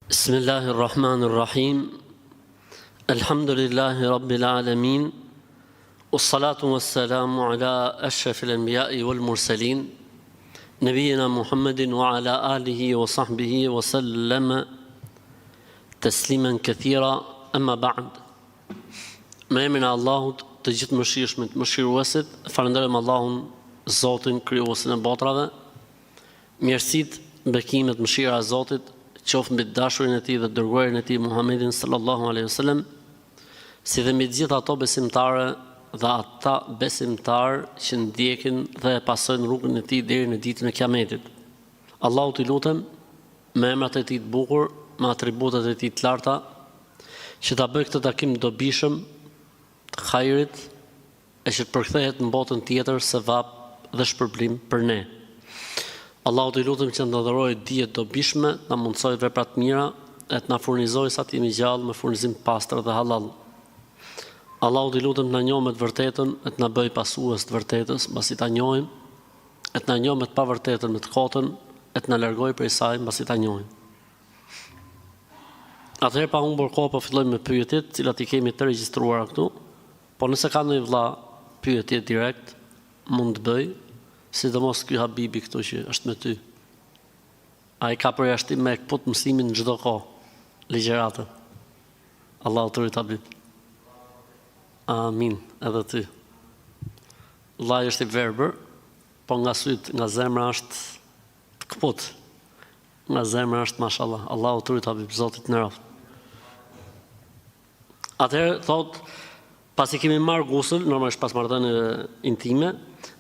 Bismillahirrahmanirrahim. Alhamdulillahi Rabbil Alamin. Wassalatu wassalamu ala ashrafil anbiya'i wal mursalin. Nabiyina Muhammadin wa ala alihi wa sahbihi wa sallama tasliman kathira. Amma ba'd. Me emrin e Allahut, të gjithë mëshirshmit, mëshiruesit, falenderojmë Allahun, Zotin, krijuesin e botrave. Mirësitë, bekimet, mëshira e Zotit qoftë mbi dashurin e tij dhe dërguarin e tij Muhammedin sallallahu alaihi wasallam, si dhe mbi të gjithë ato besimtarë dhe ata besimtarë që ndjekin dhe e pasojnë rrugën e tij deri në ditën e Kiametit. Allahut i lutem me emrat e tij të bukur, me atributet e tij të larta, që ta bëj këtë takim dobishëm të hajrit e që të përkthehet në botën tjetër sevap dhe shpërblim për ne. Allahut i lutem që të dhurojë dije të dobishme, na mundsoj vepra të mira, e të na furnizojë sa të jemi gjallë me furnizim të pastër dhe halal. Allahut i lutem të na njohë me të vërtetën, e të na bëjë pasues të vërtetës, mbasi ta njohim, e të na njohë me të pavërtetën, me të kotën, e të na largojë prej saj mbasi ta njohim. Atëherë pa humbur kohë, po fillojmë me pyetjet, të cilat I kemi të regjistruara këtu. Po nëse ka ndonjë vëlla pyetje direkt, mund të bëj. Sidomos ky Habibi këtu që është me ty. Ai ka përjashtim me këput mësimin në çdo kohë, ligjëratë. Allahu të rrit Habib. Amin, edhe ty. Vllai është I verbër, po nga syt, nga zemra është të këput. Nga zemra është mashallah. Allahu të rrit Habib, Zoti të nderoft. Atëherë thot, pasi kemi marrë gusël, normalisht pas marrëdhënieve intime,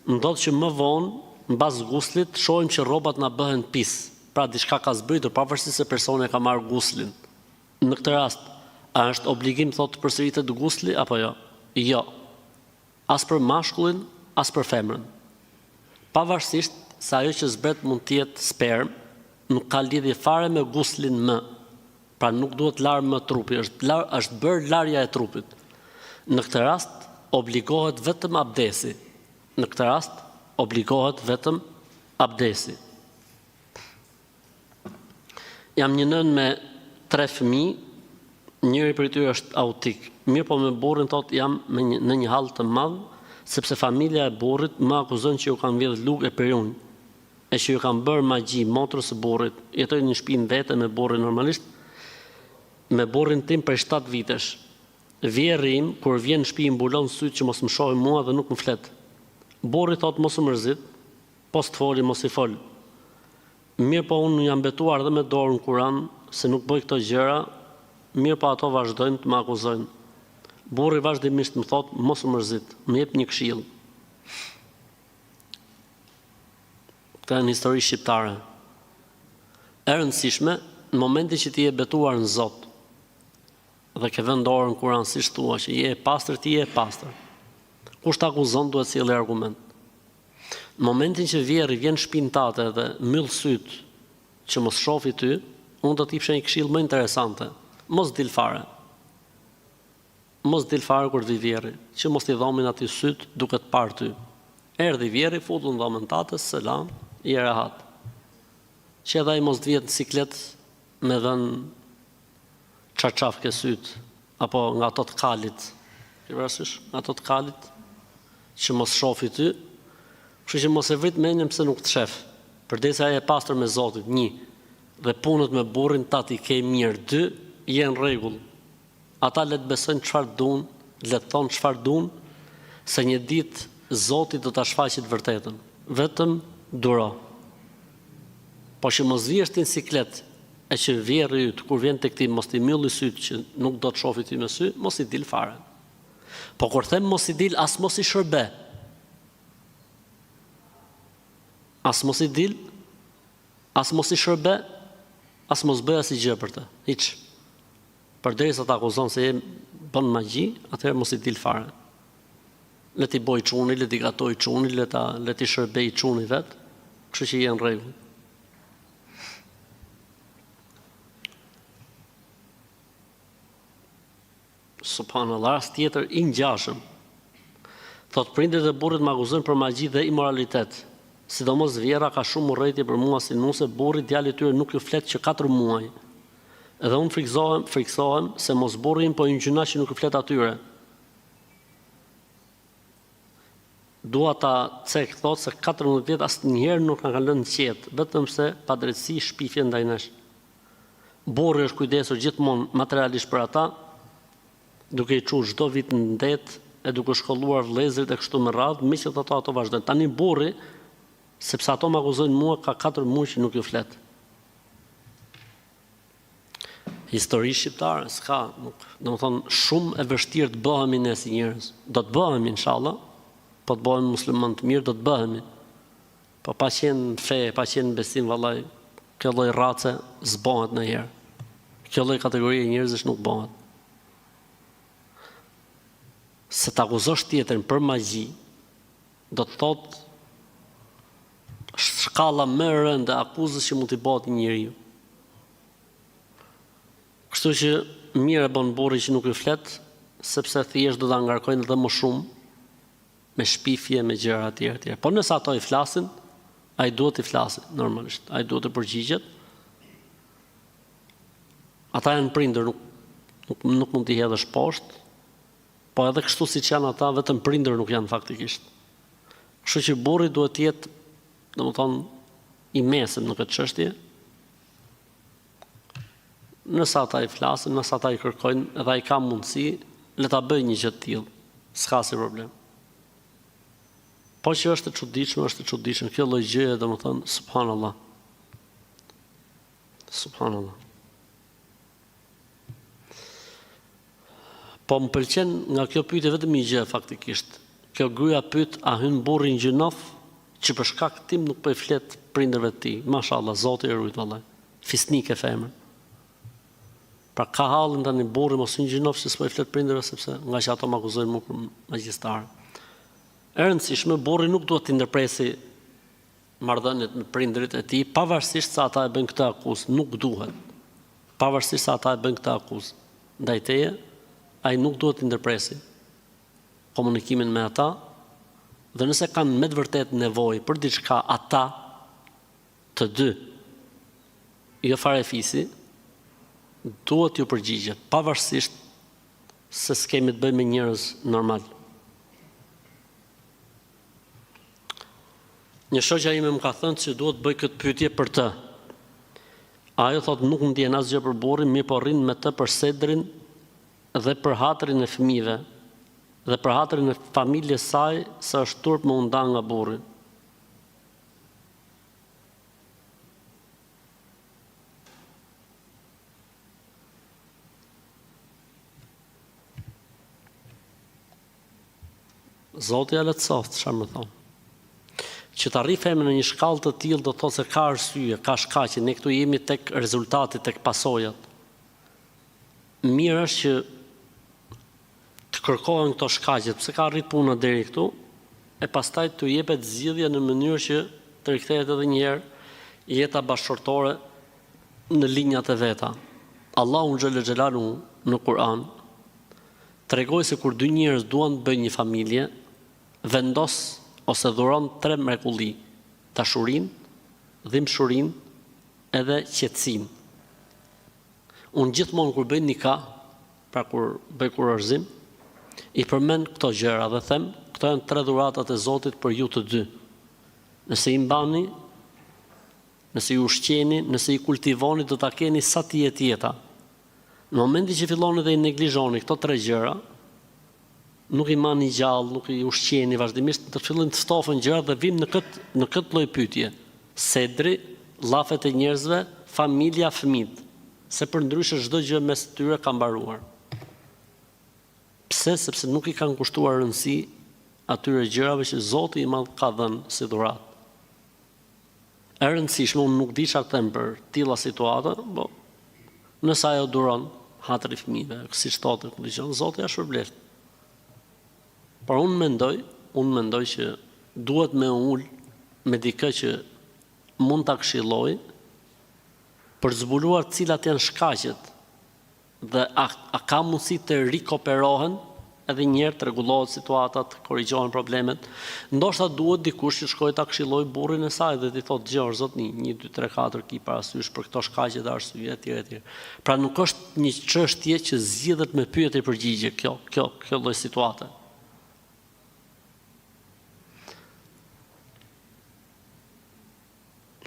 ndodh që më vonë, mbas guslit, shohim që rrobat na bëhen pis. Pra diçka ka zbritur, pavarësisht se personi ka marrë guslin. Në këtë rast, a është obligim thotë të përsëritet gusli apo jo? Jo. As për mashkullin, as për femrën. Pavarësisht se ajo që zbret mund të jetë sperm, nuk ka lidhje fare me guslin më. Pra nuk duhet larë më trupi, është bërë larja e trupit. Në këtë rast, obligohet vetëm abdesi. Në këtë rast, obligohet vetëm abdesi. Jam një nën me 3 fëmijë, njëri prej tyre është autik. Mirë po me burrin thot jam në një hall të madh, sepse familja e burrit më akuzon që ju kanë vjedhur lugë e periun, e që ju kanë bërë magji motrës së burrit. Jetoj në shtëpinë vete me burrin normalisht, me burrin tim për 7 vitesh. Vjerrim, kur vjen në shtëpi mbulon syt që mos më shohë mua dhe nuk më flet. Burri thot mos u mërzit, po s'të foli mos I fol. Mirë po unë jam betuar dhe me dorën Kur'an se nuk bëj këto gjëra, mirë po ato vazhdojnë të më akuzojnë. Burri vazhdimisht më thot mos u mërzit, më jep një këshill. Këtë në histori shqiptare. E rëndësishme, në momentin që ti je betuar në Zot, dhe ke vënë dorën Kur'an si thua që je e pastër, ti je e pastër. Kush të akuzon duhet sjellë argument. Në momentin që vjen shtëpinë tate dhe mbyll syt që mos shofi ty, unë do t'i jap një këshill më interesante. Mos dil fare. Mos dil fare kur vi vjerri, që mos t'i dhomin aty syt duke të parë ty. Erdhi vjerri, futu në dhomën tate, selam, I rehat. Që edhe ai mos të vjet në siklet me dhën çarçaf ke syt, apo nga ato të kalit. Ti vrasysh, ato të kalit që mos shofi ty, kështu që mos e vrit mendjen pse nuk të shef. Përdesë ai e pastër me Zotin, 1, dhe punët me burrin tati ke mirë, 2, je në rregull. Ata le të besojnë çfarë duan, le të thonë çfarë duan, se një ditë Zoti do ta shfaqë të vërtetën. Vetëm duro. Po që mos vjesh ti në siklet, e që vjerri yt kur vjen tek ti mos t'i mbylli syt që nuk do të shofi ty me sy, mos I dil fare. Po kur them mos I dil, as mos I shërbe. As mos I dil, as mos I shërbe, as mos bëj asgjë për të. Hiç. Përderisa ta akuzon se bën magji, atëherë mos I dil fare. Le t'i boj çuni, le t'i gatoj çuni, le t'i shërbej çuni vet, kështu që janë rregull. Subhanallah, rast tjetër I ngjashëm. Thot prindërit e burrit më akuzojnë për magji dhe imoralitet. Sidomos vjera ka shumë urrëtie për mua si nuse, burri djalit tyre nuk ju flet që 4 muaj. Edhe unë friksohem se mos burrin po një gjuna që nuk i flet atyre. Dua ta cek thot se 14 vjet asnjëherë nuk na kanë lënë qetë, vetëm se padrejtësi shpifje ndaj nesh. Burri është kujdesur gjithmonë materialisht për ata, duke i çuar çdo vit në det, e duke shkolluar vëllezërit e kështu me radhë, meqenëse ato vazhdojnë. Tani burri, sepse ato më akuzojnë mua, ka 4 muaj që nuk ju flet. Histori shqiptare s'ka, domethënë shumë e vështirë të bëhemi ne si njerëz. Do të bëhemi inshallah, po të bëhemi musliman të mirë, do të bëhemi. Po pa qenë fe, pa qenë besim, vallai, kjo lloj race s'bëhet ndonjëherë. Kjo lloj kategorie njerëzish nuk bëhet. Se ta akuzosh tjetrin për magji, do të thotë shkalla më e rëndë e akuzës që mund t'i bëhet një njeriu. Kështu që mirë e bën burri që nuk i flet, sepse thjesht do ta ngarkojnë edhe më shumë me shpifje, me gjëra të tjera. Po nëse ato i flasin, ai duhet i flasë normalisht, ai duhet të përgjigjet. Ata janë prindër, nuk mund t'i hedhësh poshtë. Po edhe kështu siç janë ata, vetëm prindër nuk janë faktikisht. Kështu që burri duhet të jetë, domethënë, i mesëm në këtë çështje. Nëse ata i flasin, nëse ata i kërkojnë, edhe ai ka mundësi, le ta bëjë një gjë të tillë. S'ka si problem. Po që është e çuditshme, kjo lloj gjëje, domethënë, subhanallahu. Subhanallahu. Po më pëlqen nga kjo pyetje vetëm një gjë faktikisht. Kjo gruaja pyet a hyn burri në gjinof që për shkak tim nuk po i flet prindërve të tij. Mashallah, Zoti e rujt vallai. Fisnike femër. Pra ka hallin tani burri mos hyn në gjinof që s'po i flet prindërve sepse nga që ato më akuzojnë mua për magjistar. E rëndësishme, burri nuk duhet të ndërpresi marrëdhëniet me prindërit e tij, pavarësisht se ata e bëjnë këtë akuzë, nuk duhet. Pavarësisht se ata e bëjnë këtë akuzë ndaj teje, ai nuk duhet të ndërpresi komunikimin me ata, dhe nëse kanë me të vërtet nevojë për diçka ata të dy, jo fare fisi, duhet ju përgjigjet, pavarësisht se s'kemi të bëjmë me njerëz normal. Një shoqja ime më ka thënë se duhet bëj këtë pyetje për të. Ajo thotë nuk ndjen asgjë për burrin, mirë po rrin me të për sedrin dhe për hatrin e fëmijëve dhe për hatrin e familjes saj, se është turp më u nda nga burri. Zoti ja lehtësoft, çfarë më thon. Që të arri femën në një shkallë të tillë do të thotë se ka arsye, ka shkaqe, ne këtu jemi tek rezultati, tek pasojat. Mirë është që të kërkohen këto shkaqe, pse ka arrit puna deri këtu, e pastaj të jepet zgjidhje në mënyrë që të rikthehet edhe një herë jeta bashkëtortore në linjat e veta. Allahu xhallal xhelalu në Kur'an tregoi se kur dy njerëz duan të bëjnë një familje, vendos ose dhuron 3 mrekulli: dashurinë, dhimbshurinë edhe qetësinë. Unë gjithmonë kur bëj nikah, pra kur bëj kurorëzim, i përmend këto gjëra dhe them, këto janë 3 dhuratat e Zotit për ju të dy. Nëse i mbani, nëse i ushqeni, nëse i kultivoni, do ta keni sa të jetë jeta. Në momentin që filloni dhe i neglizhoni këto 3 gjëra, nuk i mani gjallë, nuk i ushqeni vazhdimisht, të fillojnë të ftofen gjëra dhe vim në këtë lloj pyetje. Sedri, llafet e njerëzve, familja, fëmijët. Se përndryshe çdo gjë mes tyre ka mbaruar. Pse? Sepse nuk i kanë kushtuar rëndësi atyre gjërave që Zoti i Madh ka dhënë si dhuratë. E rëndësishme, unë nuk di çfarë them për tilla situata, po nëse ajo duron hatri i fëmijëve, siç thotë religion, Zoti ja shpërbleft. Por unë mendoj që duhet me ul me dikë që mund ta këshilloj për zbuluar cilat janë shkaqet dhe a ka mundësi të rikoperohen edhe njerë të rregullohet situatat, korrigjohen problemet. Ndoshta duhet dikush që shkojë ta këshilloj burrin e saj dhe t'i thotë gjor zotni, 1 2 3 4 ki parasysh për këto shkaqe dhe arsye etj etj. Pra nuk është një çështje që zgjidhet me pyetje përgjigje kjo lloj situate.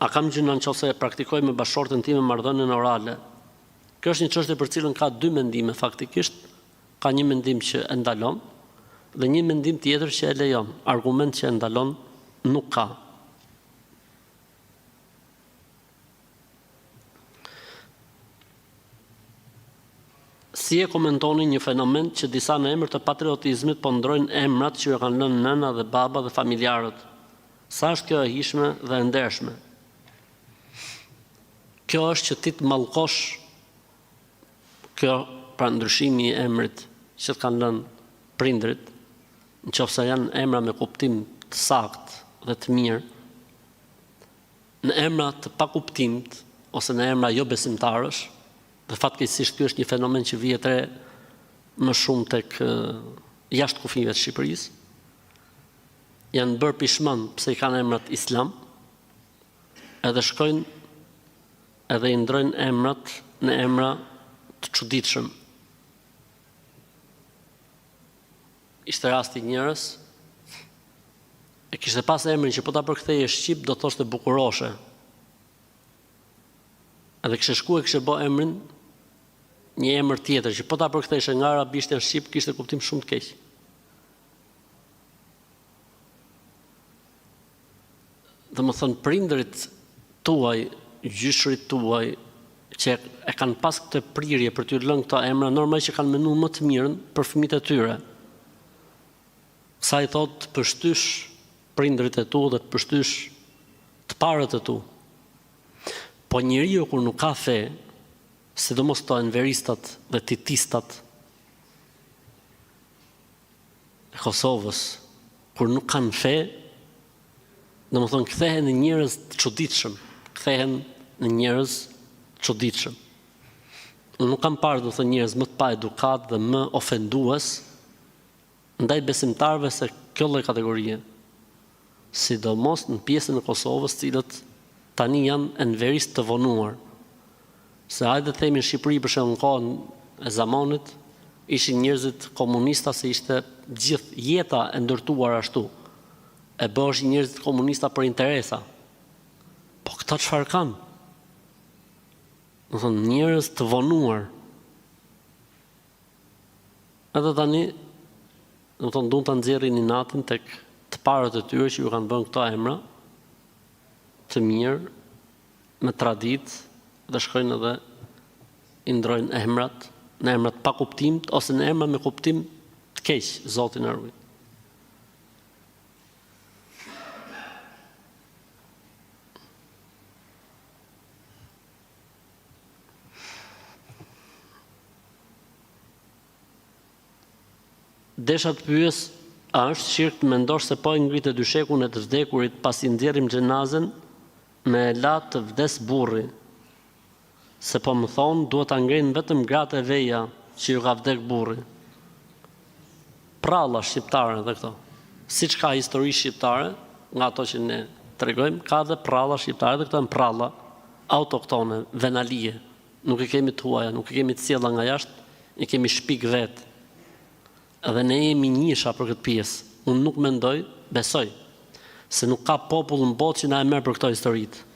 A kam gjëna nëse praktikoj me bashkëshortën time marrëdhënien orale? Kjo është një çështje për cilën ka 2 mendime faktikisht. Ka një mendim që e ndalon dhe një mendim tjetër që e lejon. Argument që e ndalon nuk ka. Si e komentoni një fenomen që disa në emër të patriotizmit po ndrojnë emrat që ju kanë lënë nëna dhe baba dhe familjarët? Sa është kjo e hishme dhe e ndershme? Kjo është që ti të mallkosh, kjo pra ndryshimi i emrit që të kanë lënë prindrit, nëse janë emra me kuptim të saktë dhe të mirë, në emra të pakuptimt ose në emra jo besimtarësh, dhe fatkeqësisht ky është një fenomen që vjet re më shumë tek jashtë kufive të Shqipërisë, janë bërë pishman pse i kanë emrat islam, edhe shkojnë edhe i ndrojnë emrat në emra të çuditshëm. Ishte rasti njërës, e kishte pas emrin që po ta përktheje shqip do thoshte bukuroshe. Edhe kishte shkuar kishte bë emrin një emër tjetër që po ta përktheshe nga arabisht në shqip kishte kuptim shumë të keq. Domethënë prindërit tuaj, gjyshrit tuaj që e kanë pas këtë prirje për t'u lënë këto emra, normal që kanë menuar më të mirën për fëmijët e tyre. Sa i thot të pështysh prindrit e tu dhe të pështysh të parët e tu. Po njeriu kur nuk ka fe, sidomos to enveristat dhe titistat e Kosovës, kur nuk kanë fe, domethënë kthehen në njerëz të çuditshëm, kthehen në njerëz të çuditshëm. Unë nuk kam parë domethënë njerëz më të pa edukat dhe më ofendues ndaj besimtarëve se kjo lloj kategorie, sidomos në pjesën e Kosovës, cilët tani janë enveristë të vonuar. Se hajde të themi në Shqipëri për shembull në kohën e zamanit, ishin njerëzit komunista se ishte gjithë jeta e ndërtuar ashtu. E bëheshin njerëzit komunista për interesa. Po këta çfarë kanë? Do thonë njerëz të vonuar. Edhe tani do të thonë, duan ta nxjerrin inatin tek të parët e tyre që ju kanë bënë këto emra të mirë, me traditë dhe shkojnë edhe i ndrojnë emrat në emrat pa kuptim ose në emra me kuptim të keq, Zoti na ruaj. Desha të pyes, a është shirk të mendosh se po i ngritë dyshekun e të vdekurit pasi nxjerrim xhenazën me la të vdes burri? Se po më thonë, duhet ta ngrenë vetëm gratë e veja që ju ka vdek burri. Pralla shqiptare dhe këto. Siç ka histori shqiptare, nga ato që ne tregojmë, ka dhe pralla shqiptare dhe këto janë pralla autoktone, venalie. Nuk i kemi të huaja, nuk i kemi të sjella nga jashtë, i kemi shpik vetë. Edhe ne jemi njësha për këtë pjesë. Unë nuk mendoj, besoj, se nuk ka popull në botë që na e merr për këto historitë.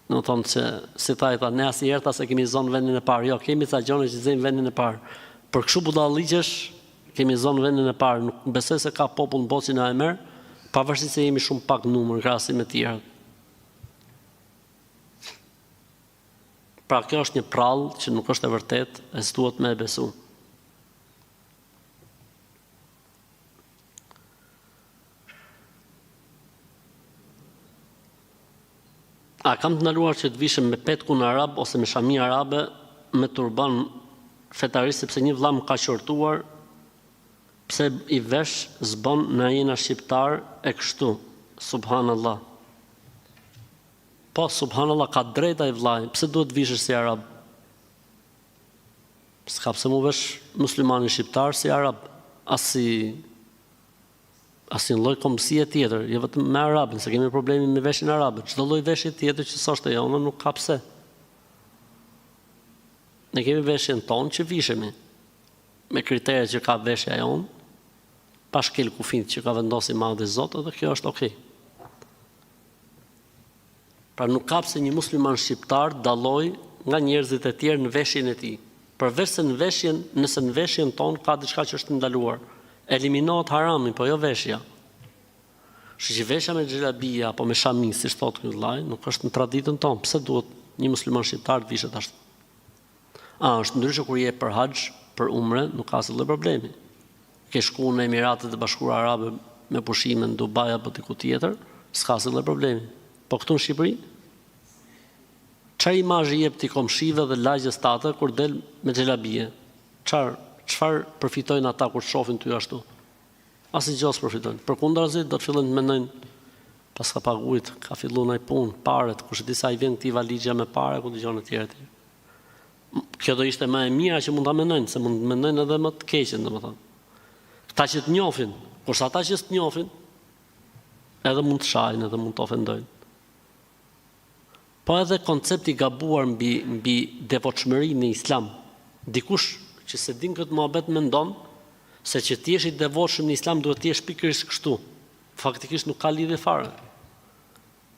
Në thonë që, si ta ne asnjëherë ta se kemi zonë vendin e parë. Jo, kemi ca gjone që zëjmë vendin e parë. Për kështu budalligjesh, kemi zonë vendin e parë. Nuk besoj se ka popull në botë që na e merr, pavarësisht se jemi shumë pak numër krahasim me të tjerët. Pra kjo është një prallë që nuk është e vërtetë, e s'duhet me e besu. A kam të ndaluar që të vishem me petkun arab ose me shami arabe me turban fetarisht sepse një vëlla më ka qortuar pse i vesh zbon në jena shqiptar e kështu. Subhanallah. Po, subhanallah, ka drejt ai vllai. Pse duhet vishesh si arab? S'ka pse mu vesh muslimani shqiptar si arab, as një lloj kombësie tjetër, jo vetëm me arabin, se kemi problemi me veshin arabe. Çdo lloj veshje tjetër që s'është e jona nuk ka pse. Ne kemi veshjen tonë që vishemi, me kriteret që ka veshja jonë, pa shkel kufit që ka vendosi madhi Zotë, dhe kjo është okej. Pra nuk ka pse një musliman shqiptar dalloj nga njerëzit e tjerë në veshjen e tij. Përveç se nëse në veshjen tonë ka diçka që është ndaluar, eliminohet harami, po jo veshja. Kështu që veshja me xhelabia apo me shamis, siç thotë ky vllai, nuk është në traditën tonë. Pse duhet një musliman shqiptar të vishet ashtu? Është ndryshe kur je për haxh, për umre, nuk ka asnjë problemi. Ke shku në Emiratet e Bashkuara Arabe me pushime në Dubai apo diku tjetër, s'ka asnjë problemi. Po këtu në Shqipëri, çfarë imazhi jep ti komshive dhe lagjes tate kur del me xhelabie? Çfarë përfitojnë ata kur shohin ty ashtu? Asnjë gjë s'përfitojnë. Përkundrazi do të fillojnë të mendojnë pas ka paguajt, ka filluar ai punë, paret, kush e di sa I vjen këtij valigja me parë, ku dëgjon të tjerë. Kjo do ishte më e mira që mund ta mendojnë, se mund të mendojnë edhe më të keqen, domethënë. Ata që të njohin, kurse ata që s'të njohin, edhe mund të shajnë, edhe mund të ofendojnë. Po edhe koncepti gabuar mbi devotshmërinë në Islam. Dikush që se din këtë mohabet mendon se që ti je I devotshëm në Islam duhet të jesh pikërisht kështu. Faktikisht nuk ka lidhje fare.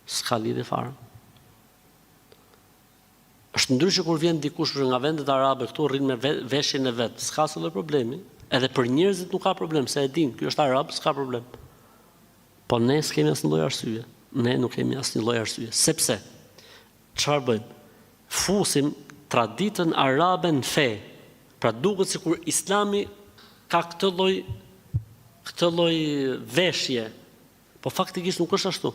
S'ka lidhje fare. Është ndryshe kur vjen dikush nga vendet arabe këtu rrin me veshjen e vet, s'ka asnjë problemi. Edhe për njerëzit nuk ka problem, se e din, ky është arab, s'ka problem. Po ne s'kemi asnjë lloj arsye. Ne nuk kemi asnjë lloj arsye. Sepse çfarë bëjmë? Fusim traditën arabe në fe. Pra duket sikur Islami ka këtë lloj veshje, po faktikisht nuk është ashtu.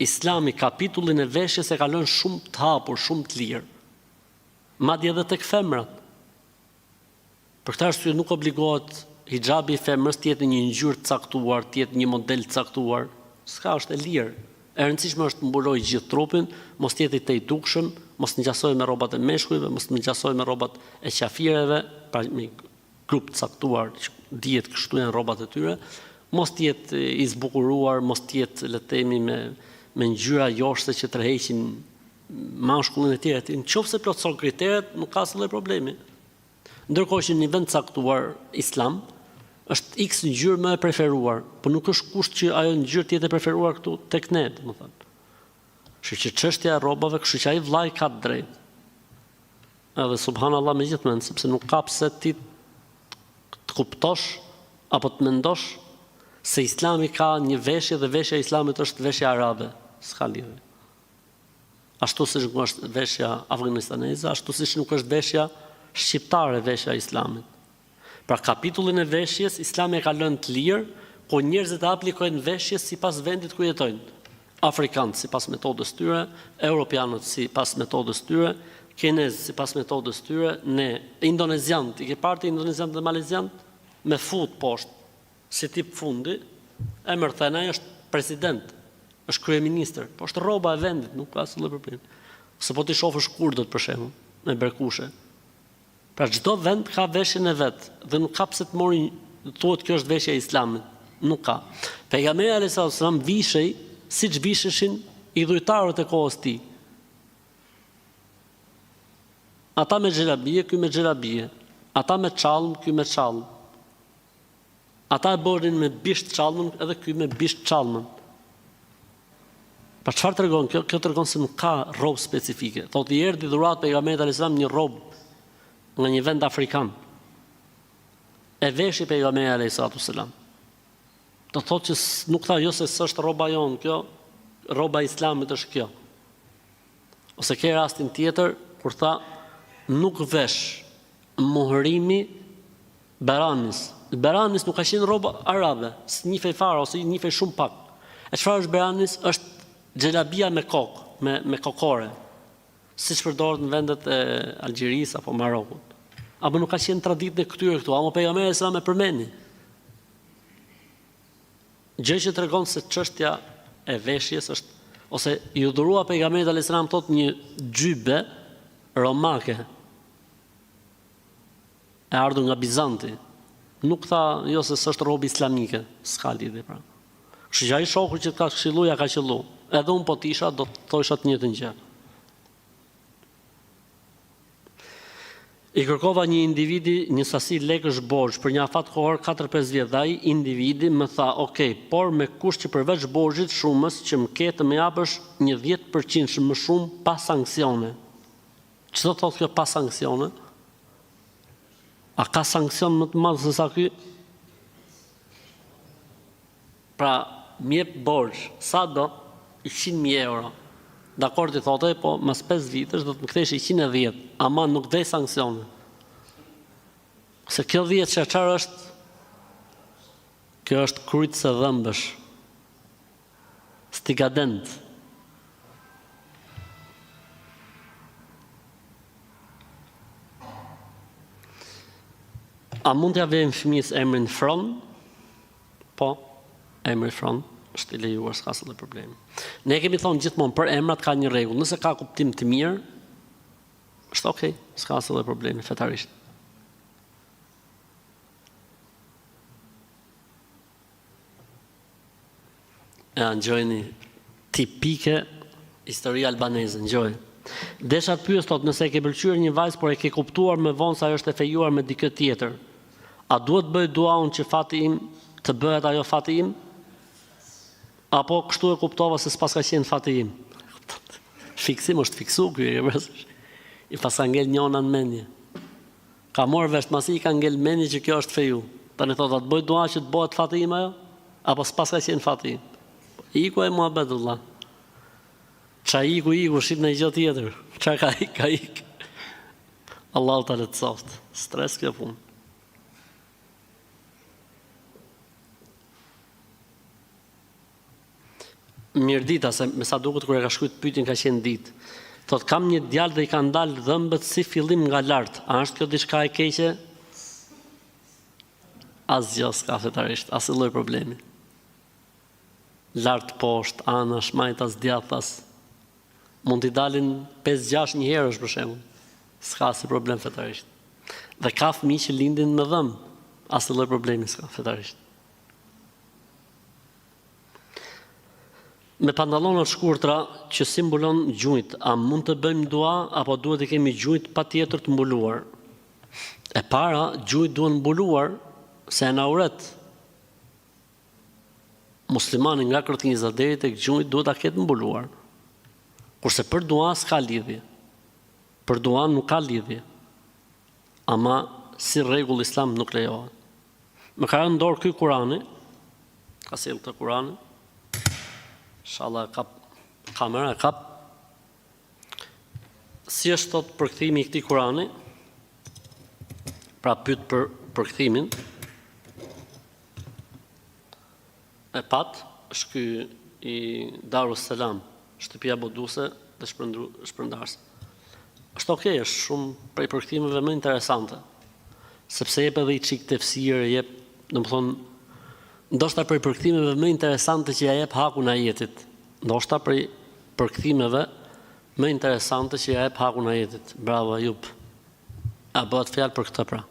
Islami kapitullin e veshjes e ka lënë shumë të hapur, shumë të lirë. Madje edhe tek femrat. Për këtë arsye nuk obligohet hijabi I femrës të jetë një ngjyrë të caktuar, të jetë një model të caktuar. S'ka, është e lirë. E rëndësishme është të mbulojë gjithë trupin, mos të jetë I dukshëm, mos të ngjasojë me rrobat e meshkujve, mos të ngjasojë me rrobat e qafireve, pra me grup të caktuar, dihet kështu janë rrobat e tyre, mos të jetë I zbukuruar, mos të jetë le të themi me ngjyra joshse që tërheqin mashkullin e tjerë. Nëse plotëson kriteret, nuk ka asnjë problemi. Ndërkohë që në një vend caktuar Islam është X ngjyrë më e preferuar, por nuk është kusht që ajo ngjyrë të jetë e preferuar këtu tek ne, domethënë. Kështu që çështja e rrobave, kështu që ai vllai ka drejt. Edhe subhanallahu megjithëse, sepse nuk ka pse ti të kuptosh apo të mendosh se Islami ka një veshje dhe veshja e Islamit është veshja arabe. S'ka lidhje. Ashtu siç nuk është veshja afganistaneze, ashtu siç nuk është veshja shqiptare, veshja e Islamit. Pra kapitullin e veshjes, Islami e ka lënë të lirë, ku njerëzit aplikojnë veshjes sipas vendit ku jetojnë. Afrikanët sipas metodës tyre, europianët sipas metodës tyre, kinezët sipas metodës tyre, ne indonezianët, I ke parë indonezianët dhe malezianët me fut poshtë, si tip fundi, e mërthena është president, është kryeministër, po është rroba e vendit, nuk ka asnjë problem. Se po ti shohësh kurdët për shembull, me berkushe. Pra çdo vend ka veshjen e vet dhe nuk ka pse të mori thuhet kjo është veshja e Islamit. Nuk ka. Pejgamberi alayhis salam vishej siç visheshin idhujtarët e kohës tij. Ata me xhelabie, ky me xhelabie. Ata me çallm, ky me çallm. Ata e borin me bisht çallmën, edhe ky me bisht çallmën. Pa çfarë tregon kjo? Kjo tregon se nuk ka rrobë specifike. Thotë I erdhi dhurat pejgamberit alayhis salam një rrobë nga një vend afrikan. E veshi pejgamberi alayhis salam. Do thotë që nuk tha jo se s'është rroba jon kjo, rroba e Islamit është kjo. Ose ke rastin tjetër kur tha nuk vesh muhrimi beranis. Beranis nuk ka qenë rroba arabe, s'njifej fare ose njifej shumë pak. E çfarë është beranis? Është xhelabia me kokë, me kokore. Siç përdoret në vendet e Algjerisë apo Marokut. Apo nuk ka qenë traditë e këtyre këtu, ama pejgamberi sa më përmeni. Gjë që tregon se çështja e veshjes është ose I udhërua pejgamberit alayhis salam thotë një xhybe romake. e ardhur nga Bizanti. Nuk tha, jo se s'është robi islamike, s'ka lidhje pra. Kështu që ai shoku që ka këshilluar, ka qellu. Edhe unë po tisha, do të thosha të njëjtën gjë. I kërkova një individi një sasi lekësh borxh për një afat kohor 4-5 vjet. Ai individi më tha, "Ok, por me kusht që përveç borxhit shumës që më ke të më japësh një 10% më shumë pa sanksione." Ç'do thotë kjo pa sanksione? A ka sanksion më të madh se sa ky? Pra, më jep borxh, sa do? 100.000 euro. Dakor ti thotë, po mas 5 vitesh do të më kthesh 110, ama nuk dhe sanksione. Se kjo 10 çfarë është? Kjo është krytës e dhëmbësh. Stigadent. A mund t'ja vejmë fëmijës emrin Fron? Po, emri Fron. Është i lejuar, s'ka asnjë problem. Ne kemi thonë gjithmonë për emrat ka një rregull. Nëse ka kuptim të mirë, është okay, s'ka asnjë problem fetarisht. Ngjojeni tipike historia albaneze, ngjoj. Desha të pyes thotë, nëse e ke pëlqyer një vajzë por e ke kuptuar më vonë se ajo është e fejuar me dikë tjetër, a duhet bëj duaun që fati im të bëhet ajo fati im? Apo kështu e kuptova se s'pas ka qenë fati im? Fiksim është fiksu ky, i pas ka ngel njona në mendje. Ka morë vesh, masi i ka ngel mendje që kjo është feju. Tani thotë, a të bëj dua që të bëhet fati im ajo? Apo s'pas ka qenë fati im? Iku e muhabetullah. Qa iku, shqip në i gjë tjetër. Qa ka ik. Allahu ta letësoft. Stres kjo punë. Mirë dita, se me sa duket kur e ka shkruajtur pyetjen ka qenë ditë. Thot, kam një djalë dhe i ka ndalë dhëmbët si fillim nga lartë. A është kjo diçka e keqe? Asgjë s'ka fetarisht, asnjë lloj problemi. Lartë poshtë, anash, majtas, djathtas. Mund t'i dalin 5-6 një herësh për shembull. S'ka asnjë problem fetarisht. Dhe ka fëmijë që lindin me dhëmbë. Asnjë lloj problemi s'ka fetarisht. Me pantallona të shkurtra që simbolon gjunjt, a mund të bëjmë dua apo duhet të kemi gjunjt patjetër të mbuluar? E para, gjunjt duhen mbuluar se në auret. Muslimani nga kërthinza deri tek gjunjt duhet ta ketë mbuluar. Kurse për dua s'ka lidhje. Për dua nuk ka lidhje. Ama si rregull islam nuk lejohet. Më ka rënë dorë ky Kurani, ka sjell të Kurani. Inshallah kap kamera kap. Si është thot përkthimi i këtij Kurani? Pra pyet për përkthimin. E pat, është ky i Darus Salam, shtëpia boduese dhe shpërndarse. Është okay, është shumë prej përkthimeve më interesante. Sepse jep edhe i çik tefsir, jep, domethënë ndoshta prej përkthimeve më interesante që ja jep hakun ajetit. Ndoshta prej përkthimeve më interesante që ja jep hakun ajetit. Bravo Ayub. A bëhet fjalë për këtë pra?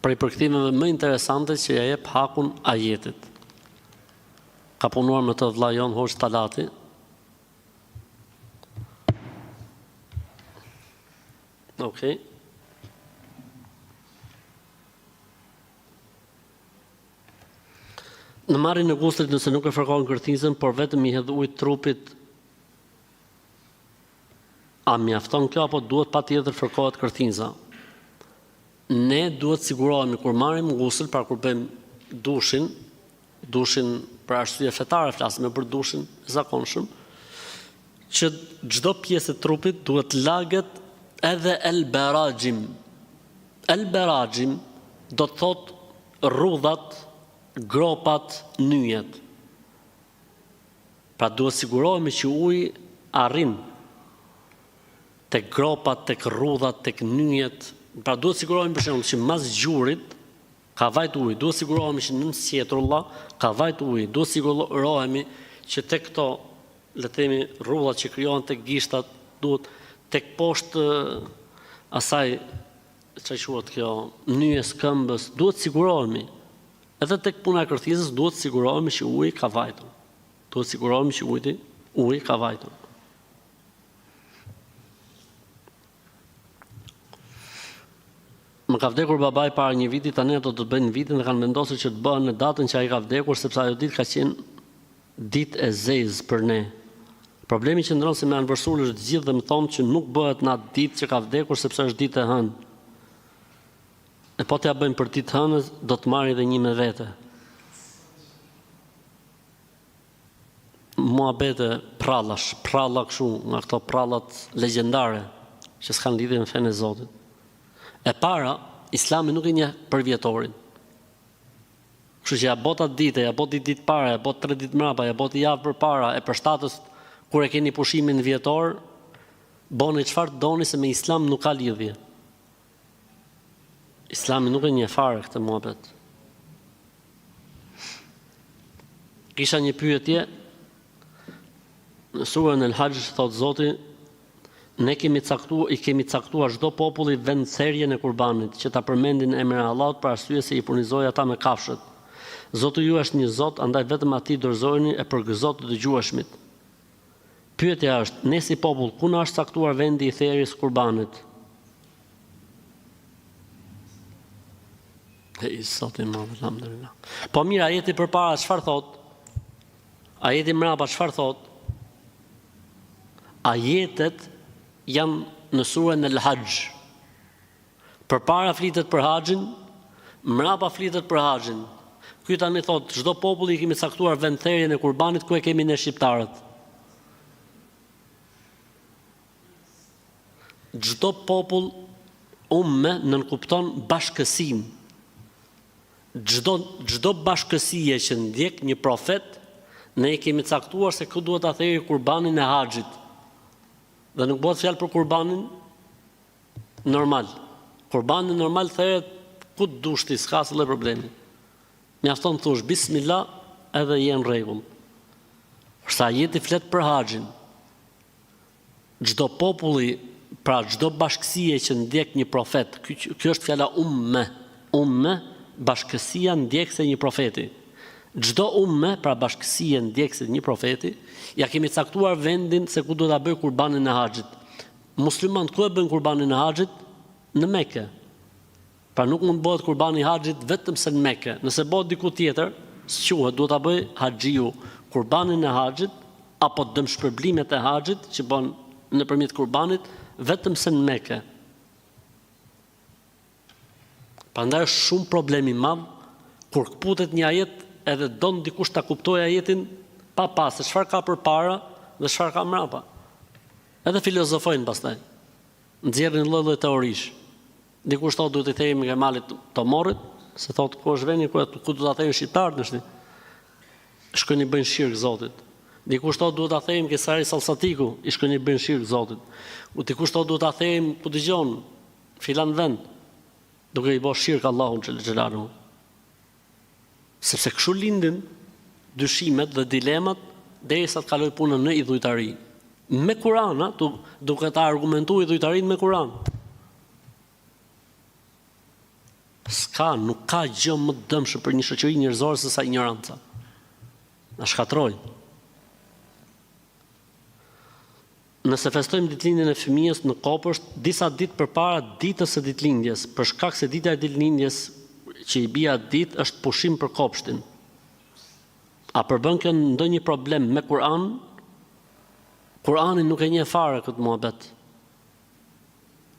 Prej përkthimeve më interesante që ja jep hakun ajetit. Ka punuar me të vëlla jon Hoxh Talati. Okej. Në marrjen e guslit nëse nuk e fërkon kërthinzën, por vetëm i hedh ujë trupit, a mjafton kjo apo duhet patjetër fërkohet kërthinza? Ne duhet sigurohemi kur marrim gusl, pra kur bëjmë dushin për arsye fetare flasim për dushin e zakonshëm, që çdo pjesë e trupit duhet lagët edhe el-berajim. El-berajim do të thotë rrudhat, gropat, nyjet. Pra duhet sigurohemi që uji arrin tek gropat, tek rrudhat, tek nyjet. Pra duhet sigurohemi për shembull që mas gjurit ka vajt uji, duhet sigurohemi që nën sjetrulla ka vajt uji, duhet sigurohemi që tek këto, le të themi, rrudhat që krijohen tek gishtat, duhet tek poshtë asaj çfarë quhet kjo nyjes këmbës, duhet sigurohemi. Edhe tek puna e kërthizës duhet sigurohemi që uji ka vajtur. Duhet sigurohemi që uji ka vajtur. Më ka vdekur babai para një viti, tani ato do të bëjnë vitin dhe kanë vendosur që të bëhen në datën që ai ka vdekur, sepse ajo ditë ka qenë ditë e zezë për ne. Problemi që ndron se me anëvërsur është gjithë dhe më thonë që nuk bëhet në atë ditë që ka vdekur sepse është ditë e hënë. E po t'ja bëjmë për ditë hënës, do të marrë edhe një me vete. Muhabete pralla kështu, nga këto prallat legjendare që s'kan lidhje me fenë e Zotit. E para, Islami nuk e njeh për vjetorin. Kështu që ja bot atë ditë, ja bot ditë para, ja bot 3 ditë mbrapa, ja bot javë përpara, e përshtatës kur e keni pushimin vjetor, boni çfarë doni se me Islam nuk ka lidhje. Islami nuk e njeh fare këtë muhabet. Kisha një pyetje, në surën El-Hajj thot Zoti, ne kemi caktuar çdo populli vendtherjen e kurbanit, që ta përmendin emrin e Allahut për arsye se i furnizoi ata me kafshët. Zoti ju është një Zot, andaj vetëm atij dorëzojeni e përgëzot të dëgjueshmit. Pyetja është, ne si popull, ku na është caktuar vendi i therrjes kurbanit? Zoti më alhamdulillah. Po mirë, ajeti përpara çfarë thot? Ajeti mbrapa çfarë thot? Ajetet janë në surën El-Hajj. Përpara flitet për haxhin, mbrapa flitet për haxhin. Ky tani thot, çdo popull i kemi caktuar vendtherjen e kurbanit, ku e kemi ne shqiptarët. Çdo popull nënkupton bashkësinë. Çdo bashkësie që ndjek një profet, ne i kemi caktuar se ku duhet ta thërrë kurbanin e haxhit. Dhe nuk bëhet fjalë për kurbanin normal. Kurbanin normal thërret ku të dushti, s'ka asnjë problemi. Mjafton thosh bismillah edhe je në rregull. Sa ajeti flet për haxhin. Çdo populli, pra çdo bashkësie që ndjek një profet, kjo është fjala umme, bashkësia ndjekse një profeti. Çdo umme, pra bashkësia ndjekse një profeti, ja kemi caktuar vendin se ku do ta bëj kurbanin e haxhit. Muslimanët ku e bën kurbanin e haxhit? Në Mekë. Pra nuk mund bëhet kurbani i haxhit vetëm se në Mekë. Nëse bëhet diku tjetër, s'quhet, duhet ta bëj haxhiu kurbanin e haxhit apo dëmshpërblimet e haxhit që bën nëpërmjet kurbanit vetëm se në Mekë. Prandaj është shumë problem i madh kur kputet një ajet edhe don dikush ta kuptojë ajetin pa pasë çfarë ka përpara dhe çfarë ka mbrapa. Edhe filozofojnë pastaj. Nxjerrin lloj-lloj teorish. Dikush thotë duhet të themi Kemalit Tomorit, se thotë ku është vendi ku do ta themi shqiptarët në shkojnë i bëjnë shirk Zotit. Dikush thotë duhet ta themi Kesari Salsatiku, i shkojnë i bëjnë shirk Zotit. Dikush thotë duhet ta themi ku dëgjon filan vend, duke i bërë shirk Allahun xhelalu. Sepse kështu lindin dyshimet dhe dilemat derisa të kaloj punën në idhujtari. Me Kur'an, duke ta argumentuar idhujtarinë me Kur'an. Nuk ka gjë më të dëmshme për një shoqëri njerëzore se sa ignoranca. Na shkatroi. Nëse festojmë ditëlindjen e fëmijës në Kopësht, disa ditë përpara ditës së ditëlindjes, për shkak se dita e ditëlindjes që i bie atë ditë është pushim për Kopshtin. A përbën kjo ndonjë problem me Kur'an? Kur'ani nuk e njeh fare këtë muhabet.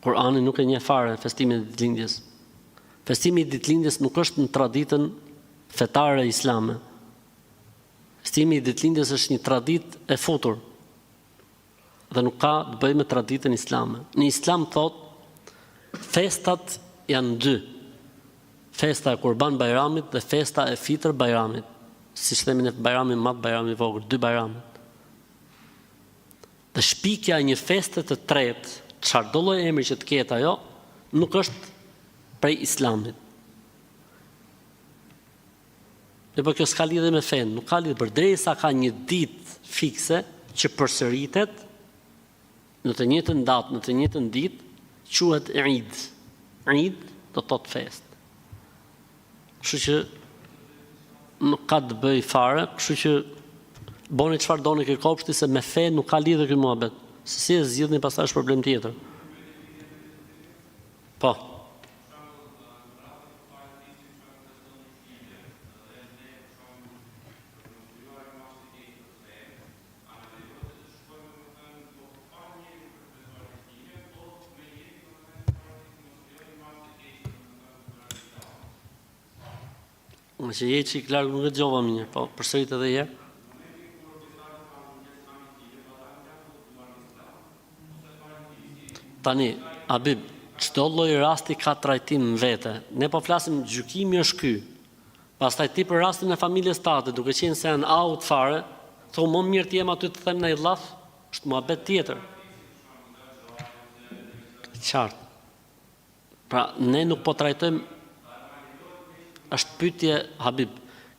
Kur'ani nuk e njeh fare festimin e ditëlindjes. Festimi i ditëlindjes nuk është në traditën fetare islame. Festimi i ditëlindjes është një traditë e futur dhe nuk ka të bëjë me traditën islame. Në Islam thotë festat janë 2. Festa e Kurban Bajramit dhe festa e Fitr Bajramit. Si themi ne Bajrami i Madh, Bajrami i Vogël, 2 bajramet. Dhe shpikja e një feste të tretë, çfarë do lloj emri që të ketë ajo, nuk është prej Islamit. Dhe po kjo s'ka lidhje me fen, nuk ka lidhje, përderisa ka një ditë fikse që përsëritet në të njëjtën datë, në të njëjtën ditë, quhet Eid. Eid do të thotë fest. Kështu që nuk ka të bëj fare, kështu që boni çfarë doni ke kopshti se me fe nuk ka lidhje ky muhabet. Se si e zgjidhni pastaj është problem tjetër. Po. Më që je që i klarë nuk e gjova minje, po përsërit edhe herë. Tani, Abib, çdo lloj rasti ka trajtim në vete. Ne po flasim gjykimi është ky. Pastaj ti për rastin e familjes tate, duke qenë se janë out fare, thon më mirë të jem aty të them në llaf, është muhabet tjetër. Qartë. Pra, ne nuk po trajtojmë. Është pyetje, Habib.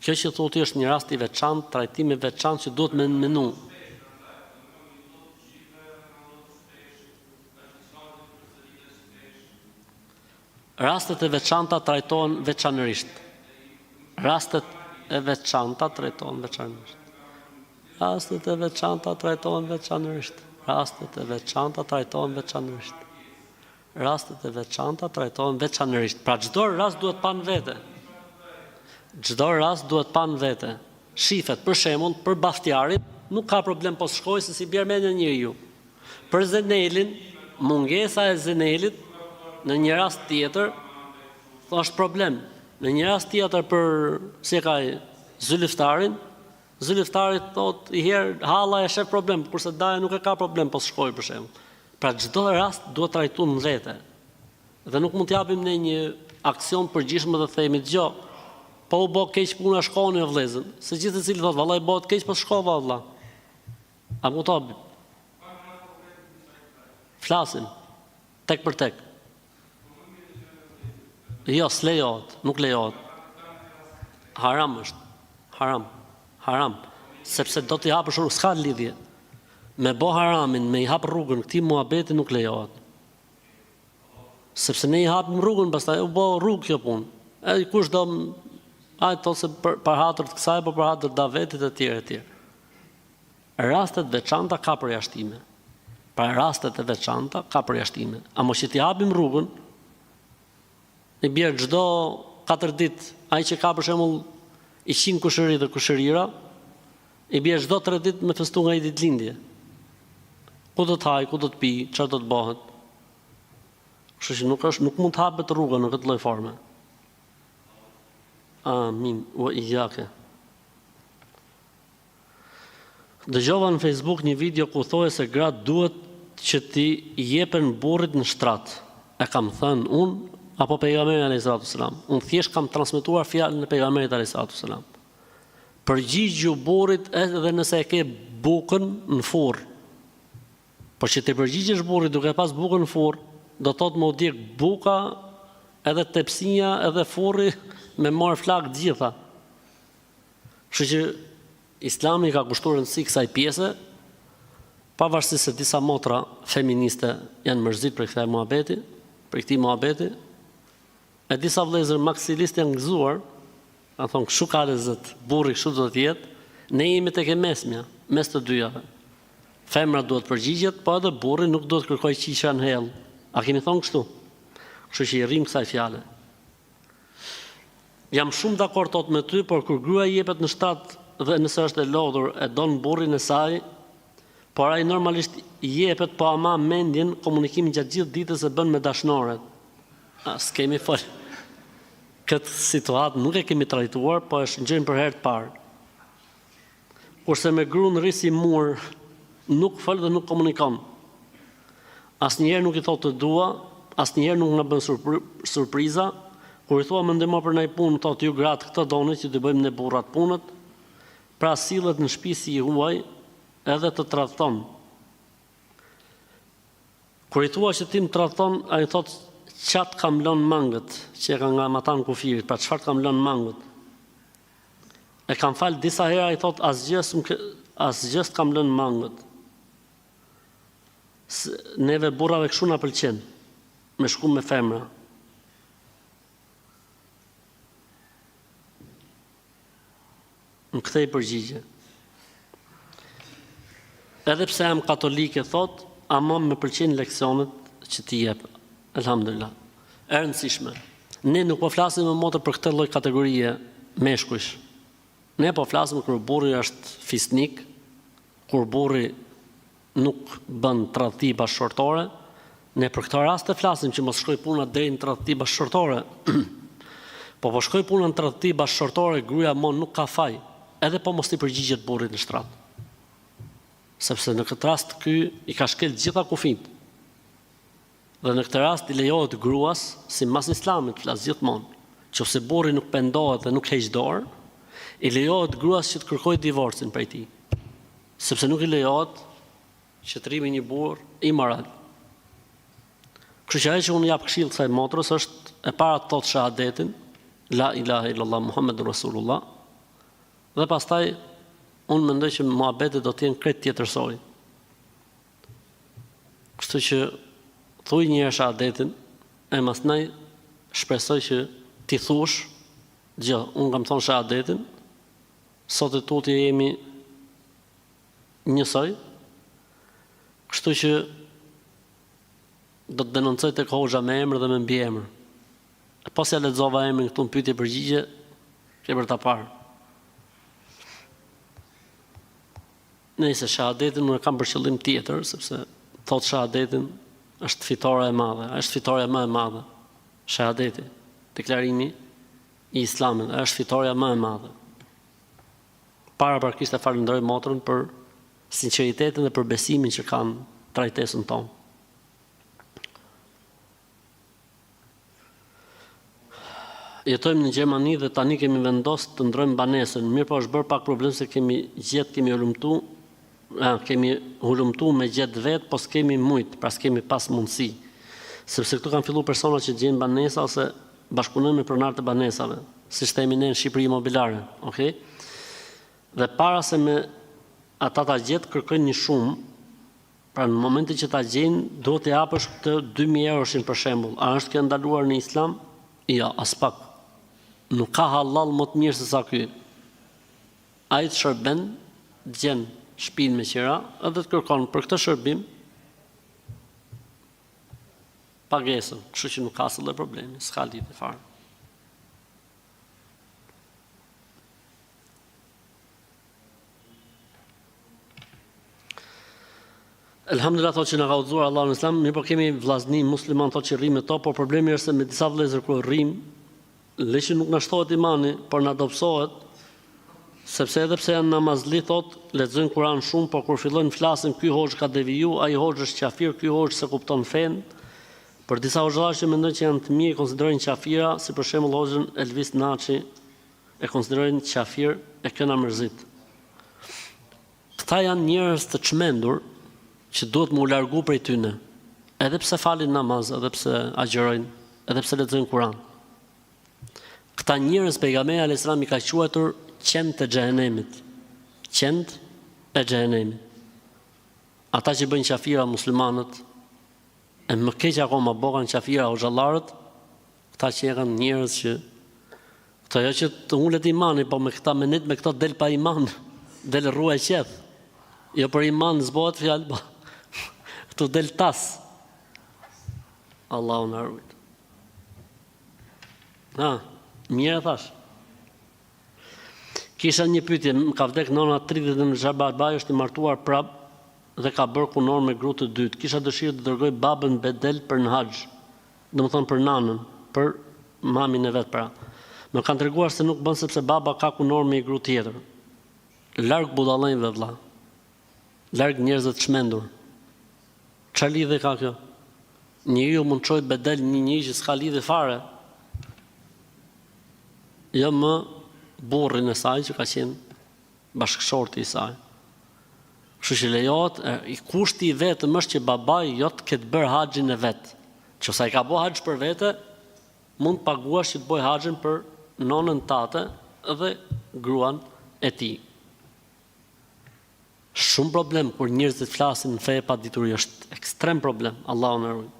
Kjo që thotë është një rast i veçantë, trajtim i veçantë që duhet me menu. Rastet e veçanta trajtohen veçanërisht. Rastet e veçanta trajtohen veçanërisht. Rastet e veçanta trajtohen veçanërisht. Rastet e veçanta trajtohen veçanërisht. Rastet e veçanta trajtohen veçanërisht. Pra çdo rast duhet pa në vete. Çdo rast duhet pa në vete. Shifet, për shembull, për Baftjarin, nuk ka problem po shkoj se si bjer mendja njeriu. Për Zenelin, mungesa e Zenelit në një rast tjetër është problem. Në një rast tjetër për si ka Zyliftarin, Zyliftarit thot i herë halla e shef problem, kurse Daja nuk e ka problem po shkoj për shembull. Pra çdo rast duhet trajtuar në vete. Dhe nuk mund t'japim ne një aksion përgjithshëm dhe themi dëgjoj, po u bë keq puna shkoni o vëllezër. Se gjithë secili thot vallai bëhet keq po shkova valla. A kupton? Flasim tek për tek. Jo, s'lejohet, nuk lejohet. Haram është. Haram. Sepse do t'i hapësh rrugën, s'ka lidhje. Me bo haramin, me i hap rrugën këtij muhabeti nuk lejohet. Sepse ne i hapim rrugën, pastaj u bë rrugë kjo punë. Ai kush do ai thotë se për hatër të kësaj, po për hatër të davetit e tjerë. Rastet veçanta ka përjashtime. Pra rastet e veçanta ka përjashtime. A mos që t'i hapim rrugën, i bjerë çdo 4 ditë, ai që ka për shembull 100 kushëri dhe kushërira, i bjerë çdo 3 ditë me festu nga i ditëlindje. Ku do të haj, ku do të pi, çfarë do të bëhet. Kështu që nuk mund të hapet rruga në këtë lloj forme. Amin, wa iyake. Dëgjova në Facebook një video ku thoje se gratë duhet që ti jepen burrit në shtrat. E kam thënë unë apo pejgamberi alayhis salam. Unë thjesht kam transmetuar fjalën e pejgamberit alayhis salam. Përgjigju burrit edhe nëse e ke bukën në furr. Po që të përgjigjesh burrit duke pas bukën në furr, do të thotë më u djeg buka, edhe tepsinja, edhe furri me marr flak të gjitha. Kështu që Islami ka kushtuar rëndësi kësaj pjese, pavarësisht se disa motra feministe janë mërzit për këtij muhabeti, e disa vëllezër maksilistë janë gëzuar, kanë thonë kështu ka lezet, burri kështu do të jetë, ne jemi tek e mesmja, mes të dyjave. Femra duhet përgjigjet, po edhe burri nuk duhet kërkoj qiqa në hell. A kemi thonë kështu? Kështu që i rrim kësaj fjale. Jam shumë dakord tot me ty, por kur gruaja jepet në shtrat dhe nëse është e lodhur e don burrin e saj, por ai normalisht jepet po ama mendjen komunikimin gjatë gjithë ditës e bën me dashnoret. S'kemi fol. Këtë situatë nuk e kemi trajtuar, po është ngjën për herë të parë. Kurse me gruan rrisi mur, nuk fol dhe nuk komunikon. Asnjëherë nuk i thotë të dua, asnjëherë nuk na bën surpriza. Kur i thua më ndihmo për ndaj punë, thotë ju gratë këtë doni që të bëjmë ne burrat punët. Pra sillet në shtëpi si i huaj edhe të tradhton. Kur i thua që ti më tradhton, ai thotë çat kam lënë mangët, që e ka nga matan kufirit, pra çfarë kam lënë mangët. E kam fal disa herë, ai thotë asgjë kam lënë mangët. Neve burrave kështu na pëlqen. me shku me femra. Më kthej përgjigje. Edhe pse jam katolike, thot, ama më pëlqejnë leksionet që ti jep. Elhamdulillah. E rëndësishme. Ne nuk po flasim më motër për këtë lloj kategorie meshkujsh. Ne po flasim kur burri është fisnik, kur burri nuk bën tradhti bashkëshortore. Ne për këtë rast të flasim që mos shkoj puna deri në tradhti bashkëshortore. Po shkoj puna në tradhti bashkëshortore, gruaja mon nuk ka faj, edhe po mos i përgjigjet burrit në shtrat. Sepse në këtë rast ky i ka shkel gjitha kufit. Dhe në këtë rast i lejohet gruas, si mas Islamit flas gjithmonë, nëse burri nuk pendohet dhe nuk heq dorë, i lejohet gruas që të kërkojë divorcin prej tij. Sepse nuk i lejohet që të rrimi një burr imoral. Kështu që ajo që unë jap këshill kësaj motrës është e para të thotë shahadetin, la ilaha illallah Muhammedur Rasulullah, dhe pastaj unë mendoj që muhabetet do të jenë krejt tjetërsoj. Kështu që thuj një herë shahadetin, e masnaj shpresoj që ti thush, unë kam thonë shahadetin, sot e tutje jemi njësoj, kështu që do të denoncoj tek hoxha me emër dhe me mbiemër. E pas ja lexova emrin këtu në pyetje përgjigje, ke për ta parë. Nëse shahadetin nuk e kam për qëllim tjetër, sepse thot shahadetin është fitore e madhe, është fitoria më e madhe. Shahadeti, deklarimi i Islamit, është fitoria më e madhe. Paraprakisht e falenderoj motrën për sinqeritetin dhe për besimin që kanë trajtesën tonë. Jetojmë në Gjermani dhe tani kemi vendosur të ndrojmë banesën. Mirë po është bërë pak problem se kemi hulumtu me gjetë vetë, po s'kemi mujt, pra s'kemi pas mundësi. Sepse këtu kanë fillu persona që gjenë banesa ose bashkëpunojnë me pronarët e banesave, siç themi ne në Shqipëri imobiliare, okay? Dhe para se me ata ta gjetë kërkojnë një shumë, pra në momentin që ta gjejnë, duhet të japësh këtë 2000 euroshin për shembull. A është kjo ndaluar në Islam? Jo, as pak. Nuk ka halal më të mirë se sa ky. Ai të shërben, gjen shtëpinë me qira, edhe të kërkon për këtë shërbim pagesën, kështu që nuk ka asnjë problem, s'ka lidhje fare. Elhamdulillah thotë që na ka udhëzuar Allahu në Islam, mirë po kemi vllazni musliman thotë që rrim me to, por problemi është se me disa vëllezër kur rrim, leqë nuk na shtohet imani, por na dobësohet, sepse edhe pse janë namazli thotë, lexojnë Kur'an shumë, por kur fillojnë flasin, ky hoxh ka deviju, ai hoxh është qafir, ky hoxh se kupton fen. Për disa hoxhallar që mendojnë që janë të mirë, konsiderojnë qafira, si për shembull hoxhën Elvis Naçi, e konsiderojnë qafir, e kjo na mërzit. Këta janë njerëz të çmendur që duhet më u largu prej tyne, edhe pse falin namaz, edhe pse agjerojnë, edhe pse lexojnë Kur'an. Këta njerëz pejgamberi alayhis salam i ka quajtur qend të xhehenemit. Qend e xhehenemit. Ata që bëjnë qafira muslimanët, e më keq akoma bëhen qafira hoxhallarët, këta që janë njerëz që këto jo që të ulet imani, po me këta menit me këto del pa iman, del rrua e qeth. Jo për iman zbohet fjalë, po këtu del tas. Allahu na ruaj. Mirë thash. Kisha një pyetje, më ka vdek nona 30 në Xhabarbaj, është i martuar prap dhe ka bërë kunor me grup të dytë. Kisha dëshirë të dërgoj babën bedel për në haxh. Domethënë për nanën, për mamin e vet pra. Më kanë treguar se nuk bën sepse baba ka kunor me një grup tjetër. Larg budallënjve vëlla. Larg njerëzve të çmendur. Çfarë lidhje ka kjo? Njeriu mund të çojë bedel një që s'ka lidhje fare. Jo më burrin e saj që ka qenë bashkëshorti i saj. Kështu që lejohet, i kushti i vetëm është që babai jo të ketë bërë haxhin e vet. Nëse ai ka bërë haxh për vete, mund të paguash që të bëj haxhin për nonën tate dhe gruan e tij. Shumë problem kur njerëzit flasin në fe pa dituri, është ekstrem problem, Allahu na ruaj.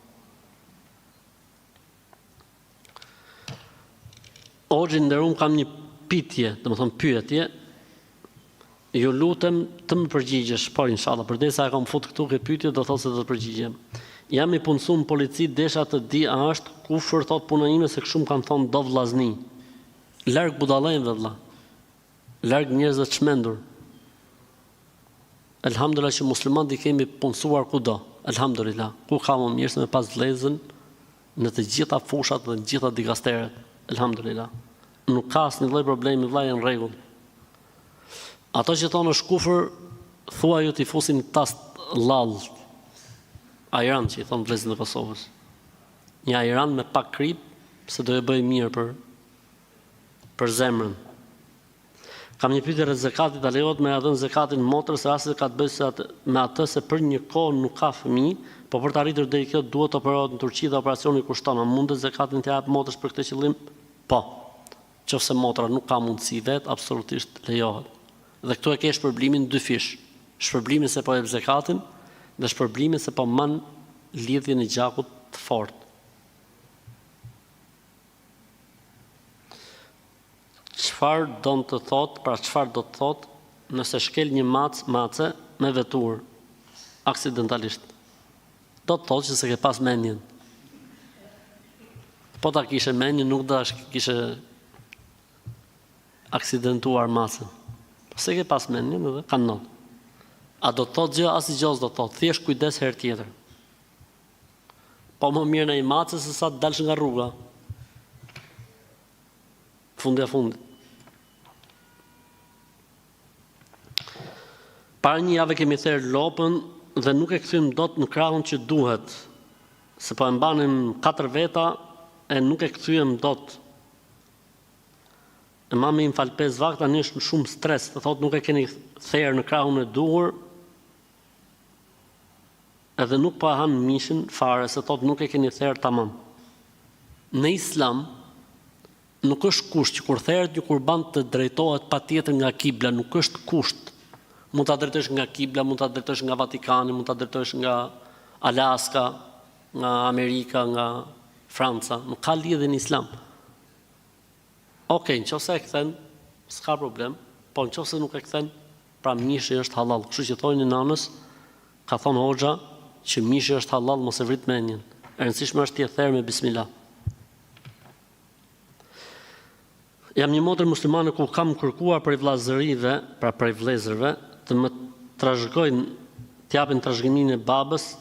Hoxhi nderuam, kam një pyetje, domethënë pyetje. Ju lutem të më përgjigjesh, po inshallah, përdesa e kam fut këtu ke pyetje, do thotë se do të përgjigjem. Jam i punësuar në polici, desha të di a është kufër, thot puna ime, se kështu më kanë thonë do vllazni. Larg budallëve vëlla. Larg njerëzve të çmendur. Elhamdulillah që muslimanët i kemi punësuar kudo. Elhamdulillah. Ku ka më mirë se me pas vëllezën në të gjitha fushat dhe në gjitha dikasteret. Elhamdulillah. Nuk ka asnjë lloj problemi, vëlla, janë në rregull. Ato që thonë është kufër, thua ju t'i fusin tast lall. Ajran që i thonë vëllezën e Kosovës. Një ajran me pak krip, se do e bëj mirë për zemrën. Kam një pyetje rreth zakatit, a lejohet me dhënë zakatin motrës, rasti ka të bëjë me atë se për një kohë nuk ka fëmijë, po për të arritur deri kjo duhet të operohet në Turqi dhe operacioni kushton. A mundet zakatin të jap motrës për këtë qëllim? Po. Nëse motra nuk ka mundësi vet, absolutisht lejohet. Dhe këtu e ke shpërblimin dy fish. Shpërblimin se po jep zakatin dhe shpërblimin se po man lidhjen e gjakut të fortë. Çfarë do të thot nëse shkel një mace me vetur aksidentalisht? Do të thotë që se ke pas mendjen. Po ta kishe mendjen, nuk do të kishe aksidentuar macën. Se ke pas mendjen edhe kanë not. A do të thotë gjë, as i gjos do të thotë, thjesht kujdes herë tjetër. Po më mirë në i macë se sa të dalsh nga rruga. Fundi a fundit. Para një jave kemi therë lopën dhe nuk e kthym dot në krahun që duhet. Se po e mbanim 4 veta e nuk e kthyem dot. E mami im fal 5 vakte, tani është shumë stres, të thotë nuk e keni therë në krahun e duhur, edhe nuk po han mishin fare, se thotë nuk e keni therë tamam. Në Islam nuk është kusht që kur therët një kurban të drejtohet patjetër nga kibla, nuk është kusht. Mund ta drejtosh nga kibla, mund ta drejtosh nga Vatikani, mund ta drejtosh nga Alaska, nga Amerika, nga Franca, nuk ka lidhje në Islam. Okej, nëse e kthen, s'ka problem, po nëse nuk e kthen, pra mishi është halal. Kështu që thonë nanës, ka thonë hoxha që mishi është halal, mos e vrit mendjen. E rëndësishme është t'i therë me bismillah. Jam një motër muslimane ku kam kërkuar prej vllazërive, pra prej vëllezërve, të më trashëgojnë, t'japin trashëgiminë e babës,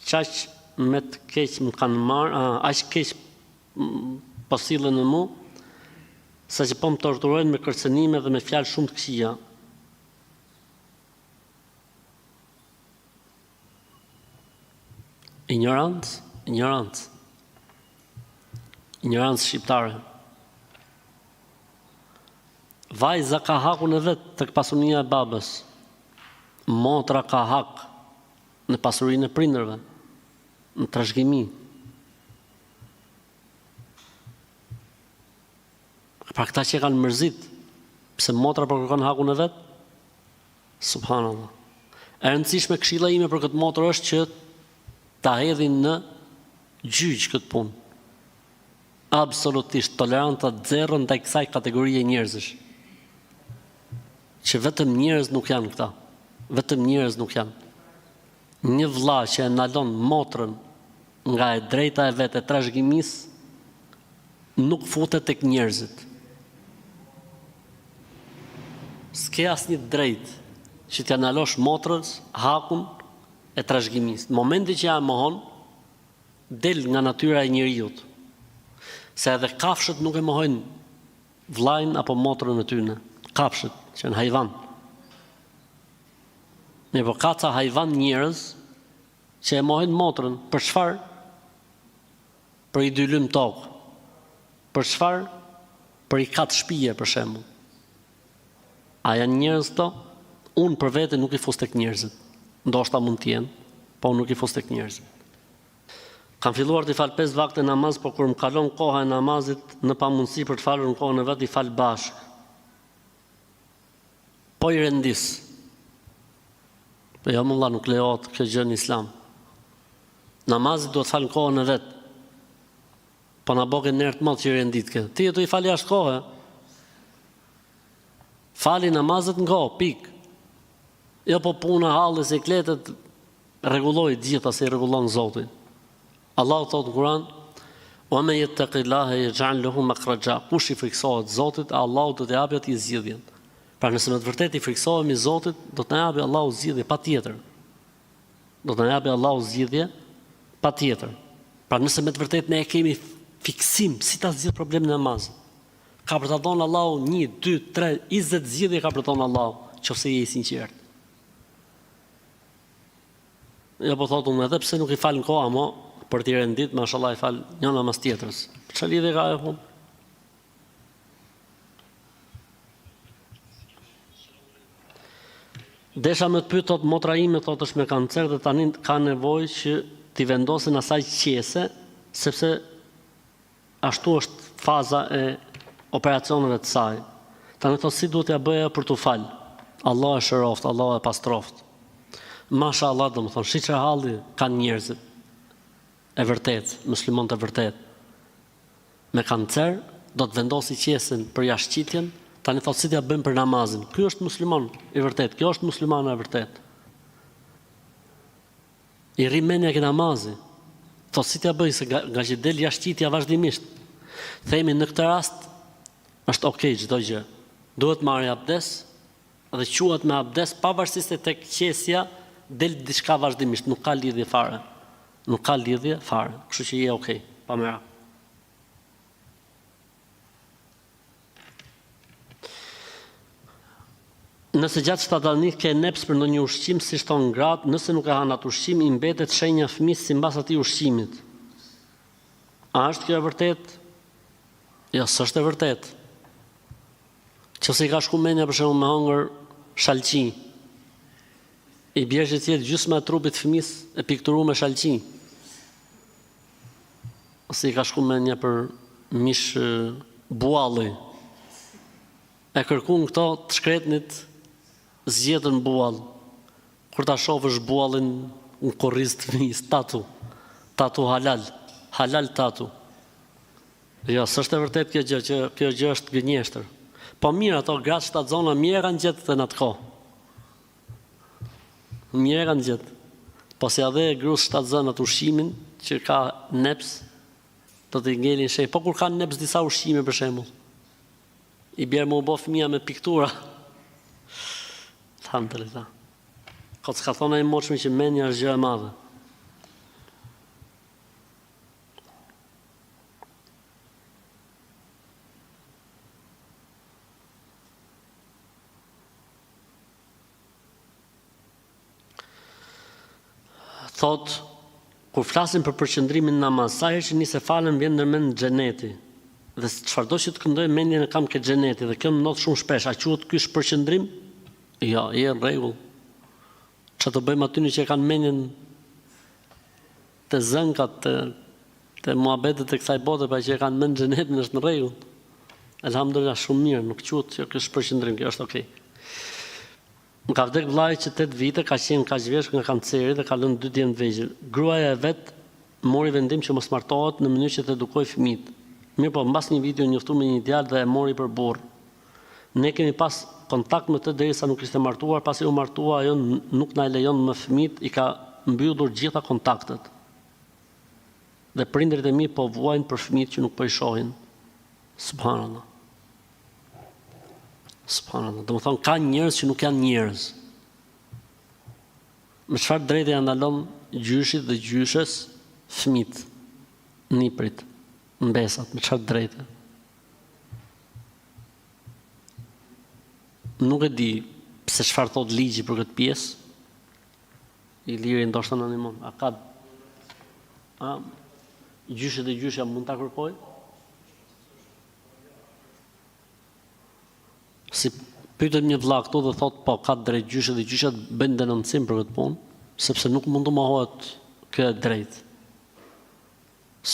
qaq me të keq më kanë marrë, aq keq po sillen në mua, sa që po më torturojnë me kërcënime dhe me fjalë shumë të këqija. Ignorancë shqiptare. Vajza ka hakun e vetë tek pasunia e babës. Motra ka hak në pasurinë e prindërve, në trashëgimi. Pra këta që kanë mërzit, pse motra po kërkon hakun e vet? Subhanallah. E rëndësishme këshilla ime për këtë motër është që ta hedhin në gjyq këtë punë. Absolutisht toleranta zero ndaj kësaj kategorie njerëzish. Që vetëm njerëz nuk janë këta. Vetëm njerëz nuk janë. Një vëlla që e ndalon motrën nga e drejta e vet e trashëgimisë nuk futet tek njerëzit. S'ke asnjë drejt që t'ja ndalosh motrës hakun e trashëgimisë. Në momentin që ja mohon, del nga natyra e njeriut. Se edhe kafshët nuk e mohojnë vllajën apo motrën e tyre. Kafshët që janë hajvan. Ne po ka ca hajvan njerëz që e mohojnë motrën. Për çfarë? Për i dylym tokë. Për çfarë? Për i kat shtëpie për shembull. A janë njerëz këto? Unë për vete nuk i fus tek njerëzit. Ndoshta mund të jenë, po nuk i fus tek njerëzit. Kam filluar të fal 5 vakte namaz, por kur më kalon koha e namazit në pamundësi për të falur në kohën e vet, i fal bashk. Po i rendis. Po jo më nuk lejohet kjo gjë në Islam. Namazit duhet fal në kohën e vet. Po na boke nërë të madh që renditke. Ti do I fali jashtë kohë. Fali namazet në kohë, pik. Jo po puna, halli, sikletet, rregulloi gjitha se I rregullon Zoti. Allahu thotë në Kur'an: "Wa man yattaqillaha yaj'al lahu makhraja." Kush I friksohet Zotit, Allahu do t'i japë atij zgjidhjen. Pra nëse me të vërtetë I friksohemi Zotit, do të na japë Allahu zgjidhje patjetër. Do të na japë Allahu zgjidhje patjetër. Pra nëse me të vërtetë ne kemi fiksim si ta zgjidh problemin e namazit. Ka për ta dhënë Allahu 1, 2, 3, 20 zgjidhje ka për të dhënë Allahu, nëse je I sinqert. Jo po thotë unë edhe pse nuk I fal në kohë, ama për t'i rendit, mashallah I fal një namaz tjetrës. Çfarë lidhje ka ajo punë? Desha me të pyet thotë motra ime thotë është me kancer dhe tani ka nevojë që t'i vendosin asaj qese, sepse ashtu është faza e operacioneve të saj. Tani thotë si duhet ja bëja për t'u fal. Allah e shëroft, Allah e pastroft. Mashallah, domethënë, shiç halli kanë njerëzit e vërtet, musliman të vërtet. Me kancer do të vendosi qesën për jashtëqitjen, tani thotë si t'ja bëjmë për namazin. Ky është musliman I vërtet, kjo është muslimane e vërtet. I rri mendja ke namazi. Thotë si t'ja bëj se nga që del jashtëqitja vazhdimisht. Themi në këtë rast është okay çdo gjë. Duhet marrë abdes dhe quhet me abdes pavarësisht se tek qesja del diçka vazhdimisht, nuk ka lidhje fare. Nuk ka lidhje fare, kështu që je okay, pa mëra. Nëse gjatë shtatalnik ke neps për ndonjë ushqim, si shton gratë, nëse nuk e han atë ushqim, I mbetet shenja fëmis sipas atij ushqimit. A është kjo e vërtet? Jo, s'është e vërtet. Nëse I ka shku mendja për shembull me hëngër shalqi, I bjerë që tjetë gjysma e trupit fëmis e pikturu me shalqi. Ose I ka shku mendja për mish bualli. E kërkun këto të shkretnit zgjedhën buall. Kur ta shohësh buallin në korriz të fëmis, tatu halal, halal tatu. Jo, s'është e vërtet kjo gjë, që kjo gjë është gënjeshtër. Po mirë, ato gratë shtatzona mirë kanë gjetë të në të kohë. Mirë kanë gjetë. Po se edhe grus shtatzon atë ushqimin që ka neps, do të ngelin shej. Po kur ka neps disa ushqime për shembull, I bjerë më u bo fëmija me piktura. Alhamdulillah. Ka s'ka thonë ai moçmi që mendja është gjë e madhe. Thot, kur flasim për përqendrimin në namaz, sa herë që nise falen vjen ndërmend xheneti. Dhe çfarëdo që të këndoj mendjen e kam ke xheneti dhe kjo më ndodh shumë shpesh. A quhet ky përqendrim? Jo, je në rregull. Çfarë të bëjmë aty që kanë mendjen të zënkat, të muhabetet e kësaj bote, pa që kanë mend xhenetin është në rregull. Elhamdulillah, shumë mirë, nuk quhet që ky është përqendrim, kjo është okay. Më ka vdek vllai që 8 vite, ka qenë kaq vjeç nga kanceri dhe ka lënë 2 djem të vegjël. Gruaja e vet mori vendim që mos martohet në mënyrë që të edukojë fëmijët. Mirë po, mbas një video njoftu me një djalë dhe e mori për burr. Ne kemi pas kontakt me të derisa nuk ishte martuar, pasi u martua ajo nuk na e lejon me fëmijët, I ka mbyllur gjitha kontaktet. Dhe prindërit e mi po vuajnë për fëmijët që nuk po I shohin. Subhanallah. Subhanallah. Do të thonë ka njerëz që nuk janë njerëz. Me çfarë drejtë ja ndalon gjyshit dhe gjyshes fëmijët, niprit, mbesat, me çfarë drejtë? Nuk e di pse çfarë thot ligji për këtë pjesë. I liri ndoshta në animon. A ka gjyshet dhe gjyshja mund ta kërkoj? Si pyetën një vëlla këtu dhe thot po ka drejt gjyshet dhe gjyshat bëjnë denoncim për këtë punë, sepse nuk mund të mohohet kjo e drejtë.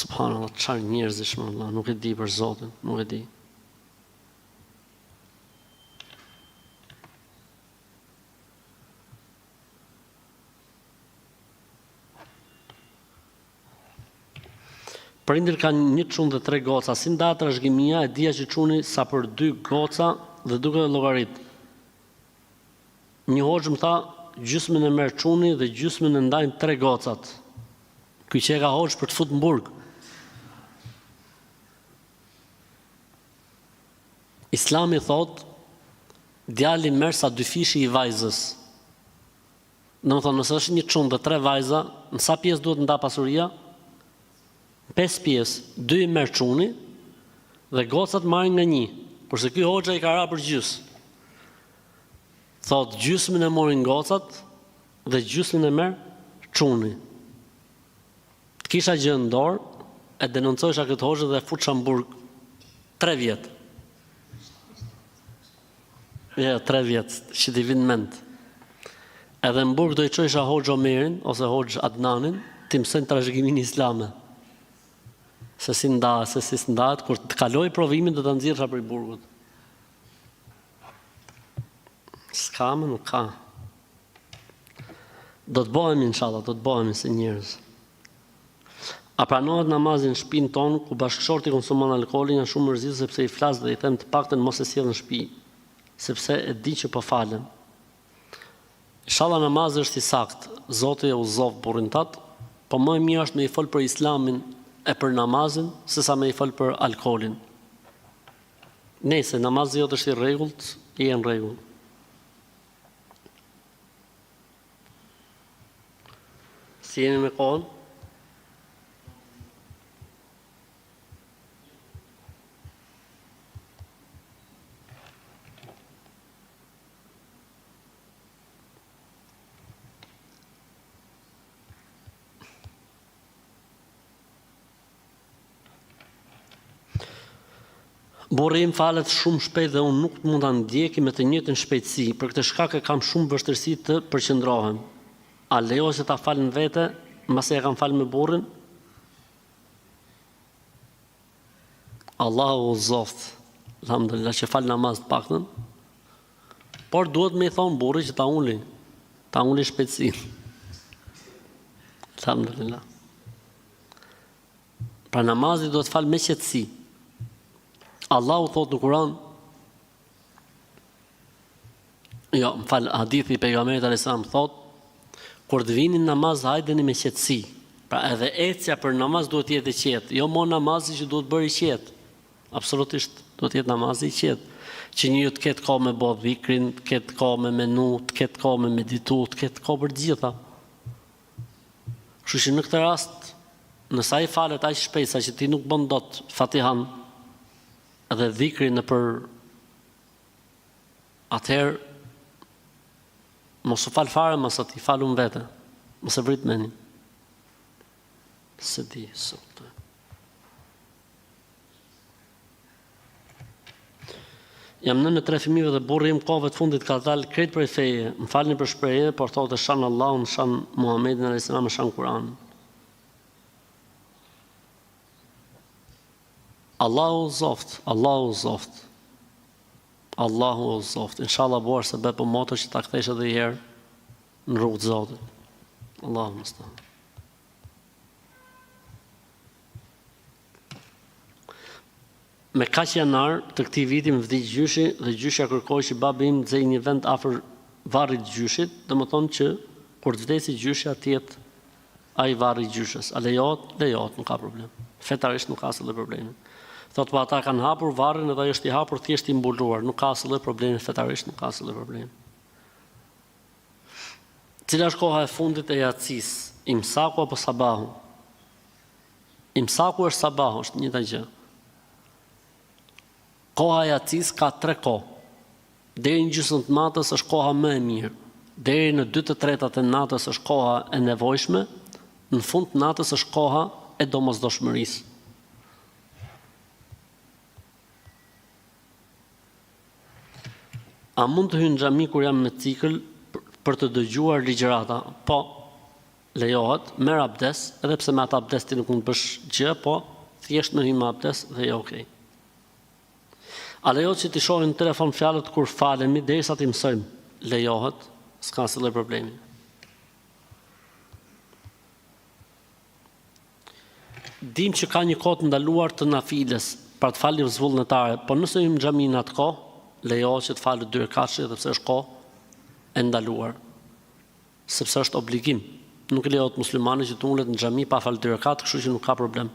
Subhanallah, çfarë njerëzish më vëlla, nuk e di për Zotin, nuk e di. prindër kanë një çun dhe 3 goca, si nda trashëgimia e dia që çuni sa për 2 goca dhe duke llogarit. Një hoxh më tha, gjysmën e merr çuni dhe gjysmën e ndajnë 3 gocat. Ky që e ka hoxh për të futur në burg. Islami thot, djali merr sa 2 fishi i vajzës. Domethënë, nëse është një çun dhe 3 vajza, në sa pjesë duhet nda pasuria? 5 pjesë, 2 i merr çuni dhe gocat marrin nga 1. Kurse ky hoxha i ka ra për gjys. Thot, gjysmën e morin gocat dhe gjysmën e merr çuni. Të kisha gjë në dorë, e denoncojsha këtë hoxhë dhe futësha në burg 3 vjet. Ja, 3 vjet, që t'i vinë mend. Edhe në burg do i çojsha hoxh Omerin ose hoxh Adnanin, ti mësojnë trashëgimin islame. Se si ndahet, se si s'ndahet, kur të kaloj provimin do ta nxjerrësha prej burgut. S'ka më, nuk ka. Do të bëhemi inshallah, do të bëhemi si njerëz. A pranohet namazi në shtëpinë tonë ku bashkëshorti konsumon alkoolin, janë shumë mërzitës sepse i flas dhe i them të paktën mos e sjell në shtëpi, sepse e di që po falem. Inshallah namazi është i saktë, Zoti e udhëzoi burrin tat, po më e mirë është me i fol për Islamin e për namazin, sesa me i fol për alkoolin. Nëse namazi jot është i rregullt, je në rregull. Si jemi me kohën? Burri im falet shumë shpejt dhe unë nuk mund ta ndjeki me të njëjtën shpejtësi, për këtë shkak e kam shumë vështirësi të përqendrohem. A lejohet se ta fal në vete, mbasi e kam fal me burrin? Allahu zoft, alhamdulillah që fal namaz të paktën. Por duhet me i thonë burri që ta uli shpejtësinë. Alhamdulillah. Pra namazi duhet fal me qetësi. Allahu thot në Kur'an, jo, më fal, hadithi i pejgamberit alayhis salam thot, kur të vini në namaz hajdeni me qetësi. Pra edhe ecja për namaz duhet të jetë i qetë, jo mo namazi që duhet bërë i qetë. Absolutisht duhet të jetë namazi i qetë, që njëri të ketë kohë me bë dhikrin, të ketë kohë me menu, të ketë kohë me meditu, të ketë kohë për të gjitha. Kështu që në këtë rast, nëse ai falet aq shpejt sa që ti nuk bën dot Fatihan edhe dhikrin në për atëherë mos u fal fare, mos ati falun vete, mos e vrit menin. Se di sot. Jam nënë 3 fëmijëve dhe burri im kohëve të fundit ka dalë krejt prej feje. Më falni për shprehje, por thotë shan Allahun, shan Muhamedit alayhis salam, shan Kur'an. Allahu zoft, Allahu zoft. Allahu zoft. Inshallah buar se be po moto që ta kthesh edhe një herë në rrugë të Zotit. Allahu mustan. Me kaq janar të këtij viti më vdiq gjyshi dhe gjyshja kërkoi që babi im nxej një vend afër varrit të gjyshit, domethënë që kur të vdesi gjyshja të jetë ai varri i gjyshës. A lejohet? Lejohet, nuk ka problem. Fetarisht nuk ka asnjë problem. Thotë po ata kanë hapur varrin edhe ai është i hapur thjesht i mbuluar, nuk ka asnjë problem fetarisht, nuk ka asnjë problem. Cila është koha e fundit e yacis? Imsaku apo sabahu? Imsaku është sabahu, është njëjta gjë. Koha e yacis ka 3 kohë. Deri në gjysmën të natës është koha më e mirë. Deri në 2/3 të natës është koha e nevojshme, në fund të natës është koha e domosdoshmërisë. A mund të hyjë në xhami kur jam me cikël për të dëgjuar ligjërata? Po, lejohet, merr abdes, edhe pse me atë abdes ti nuk mund të bësh gjë, po thjesht me hyj me abdes dhe jo okay. A lejohet që të shohin në telefon fjalët kur falemi derisa ti mësojmë? Lejohet, s'ka asnjë problemi. dim që ka një kohë të ndaluar të nafiles për të falur vullnetare, por nëse hym në xhami në atë kohë, lejohet që të falet 2 rekate edhe pse është kohë e ndaluar, sepse është obligim. Nuk lejohet muslimani që të ulet në xhami pa falë 2 rekate, kështu që nuk ka problem.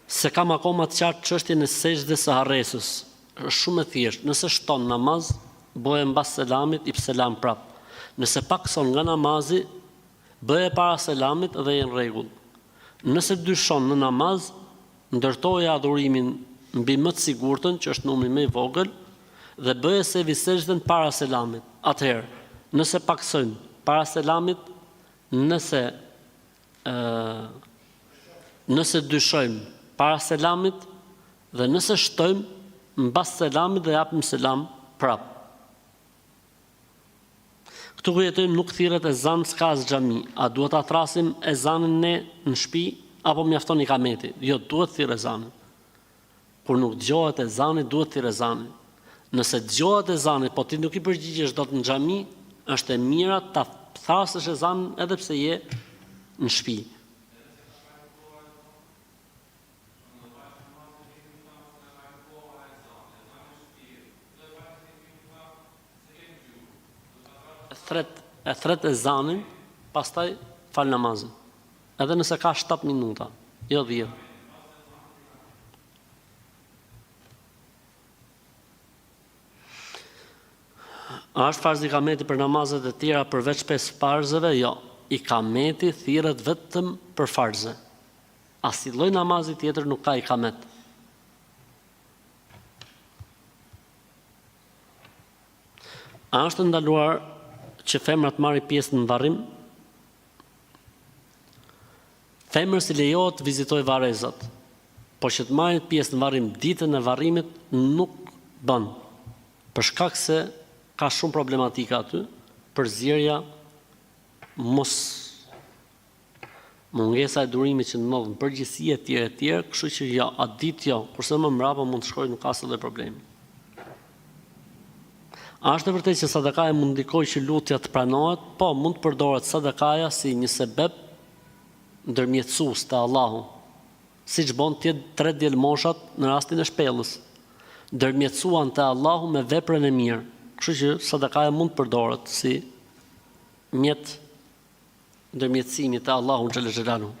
Se kam akoma të qartë çështjen e sejdës së harresës. Është shumë e thjeshtë. Nëse shton namaz, bëhe mbas selamit, i selam prap. Nëse pakson nga namazi, bëhe para selamit dhe je në rregull. Nëse dyshon në namaz, ndërtoje adhurimin mbi më të sigurtën, që është numri më i vogël, dhe bëhe sejdën para selamit. Atëherë, nëse pakson para selamit, nëse dyshojmë para selamit dhe nëse shtojmë mbas selamit dhe japim selam prap. Këtu ku jetojmë nuk thirret ezan, s'ka as xhami. A duhet ta thrasim ezanin ne në shtëpi apo mjafton ikameti? Jo, duhet thirr ezanin. Kur nuk dëgohet ezani, duhet thirr ezanin. Nëse dëgohet ezani, po ti nuk i përgjigjesh dot në xhami, është e mira ta thrasësh ezanin edhe pse je në shtëpi. E thret ezanin, pastaj fal namazin. Edhe nëse ka 7 minuta, jo 10. A është farz ikameti për namazet e tjera përveç 5 farzeve? Jo, ikameti thirret vetëm për farze. Asnjë lloj namazi tjetër nuk ka ikamet. A është ndaluar që femrat marrin pjesë në varrim? Femrës i lejohet të vizitojë varrezat, por që të marrin pjesë në varrim ditën e varrimit nuk bën, për shkak se ka shumë problematika aty, përzierja, mungesa e durimit që ndodh në përgjithësi e tjerë, kështu që jo, atë ditë jo, kurse më mbrapa mund të shkojë, nuk ka asnjë problemi. A është e vërtetë që sadakaja mund ndikojë që lutja të pranohet? Po, mund të përdoret sadakaja si një sebeb ndërmjetësues te Allahu. Siç bën 3 djelmoshat në rastin e shpellës. Ndërmjetësuan te Allahu me veprën e mirë. Kështu që sadakaja mund të përdoret si mjet ndërmjetësimi te Allahu xhallahu xhelalu.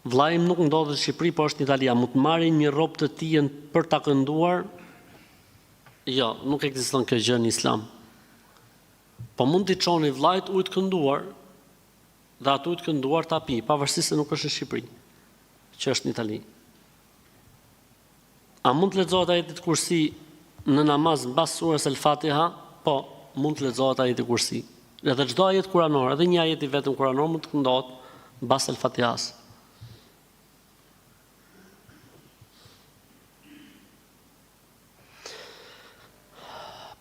Vllai im nuk ndodhet në Shqipëri, por është në Itali. Mund të marrin një rrobë të tij për ta kënduar? Jo, nuk ekziston kjo gjë në Islam. Po mund t'i çoni vllait ujë të kënduar, dhe atë ujë të kënduar ta pi, pavarësisht se nuk është në Shqipëri, që është në Itali. A mund të lexohet ajetit kursi në namaz mbas surës El-Fatiha? Po, mund të lexohet ajetit kursi. Edhe çdo ajet kuranor, edhe një ajet i vetëm kuranor mund të këndohet mbas El-Fatihas.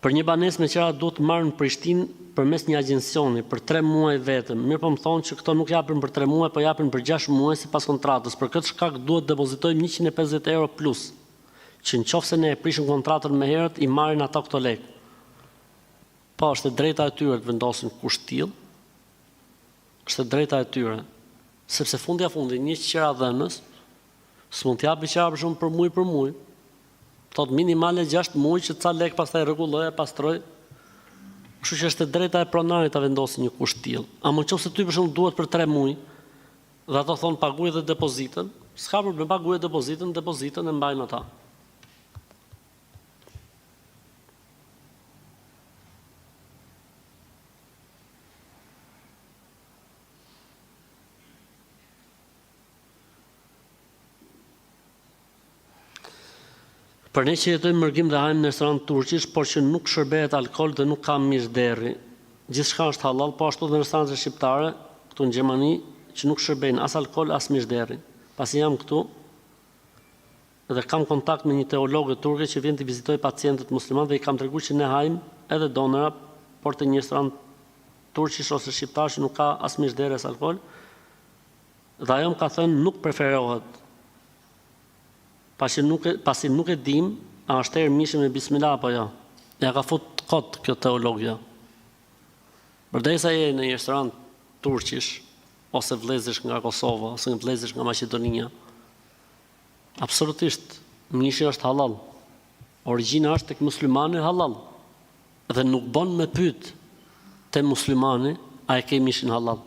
Për një banesë me qira duhet të marrë në Prishtinë përmes një agjensioni për 3 muaj vetëm. Mirë po më thonë që këto nuk japin për 3 muaj, po japin për 6 muaj sipas kontratës. Për këtë shkak duhet depozitojmë 150 euro plus, që nëse ne e prishim kontratën më herët, i marrin ata këto lekë. Po, është e drejta e tyre të vendosin kusht tillë. Është e drejta e tyre, sepse fundi një qira dhënës s'mund t'japi qira për shumë për muaj. Thot minimale 6 muaj që ca lek pastaj rregulloj e pastroj. Kështu që është e drejta e pronarit ta vendosë një kusht tillë. A më nëse ty për shembull duhet për 3 muaj, dhe ato thon paguaj edhe depozitën, s'ka problem, paguaj depozitën e mbajnë ata. Për ne që jetojmë mërgim dhe hajmë në restorant turqish, por që nuk shërbehet alkool dhe nuk ka mishderi. Gjithçka është halal, po ashtu dhe në restorantet shqiptare, këtu në Gjermani, që nuk shërbejnë as alkool as mishderi. Pasi jam këtu dhe kam kontakt me një teologe turke që vjen të vizitoj pacientët musliman dhe i kam treguar që ne hajmë edhe donera por të një restorant turqish ose shqiptar që nuk ka as mishdere as alkool, dhe ajo më ka thënë nuk preferohet. Pasi nuk e dim, a është erë mishin me bismillah apo jo. Ja ka fut kot kjo teologja. Përdesa je në një restorant turqish, ose vlezësh nga Kosova, ose vlezësh nga Maqedonia, absolutisht, mishi është halal. Origjina është tek muslimani halal. Dhe nuk bon me pyet te muslimani, a e ke mishin halal.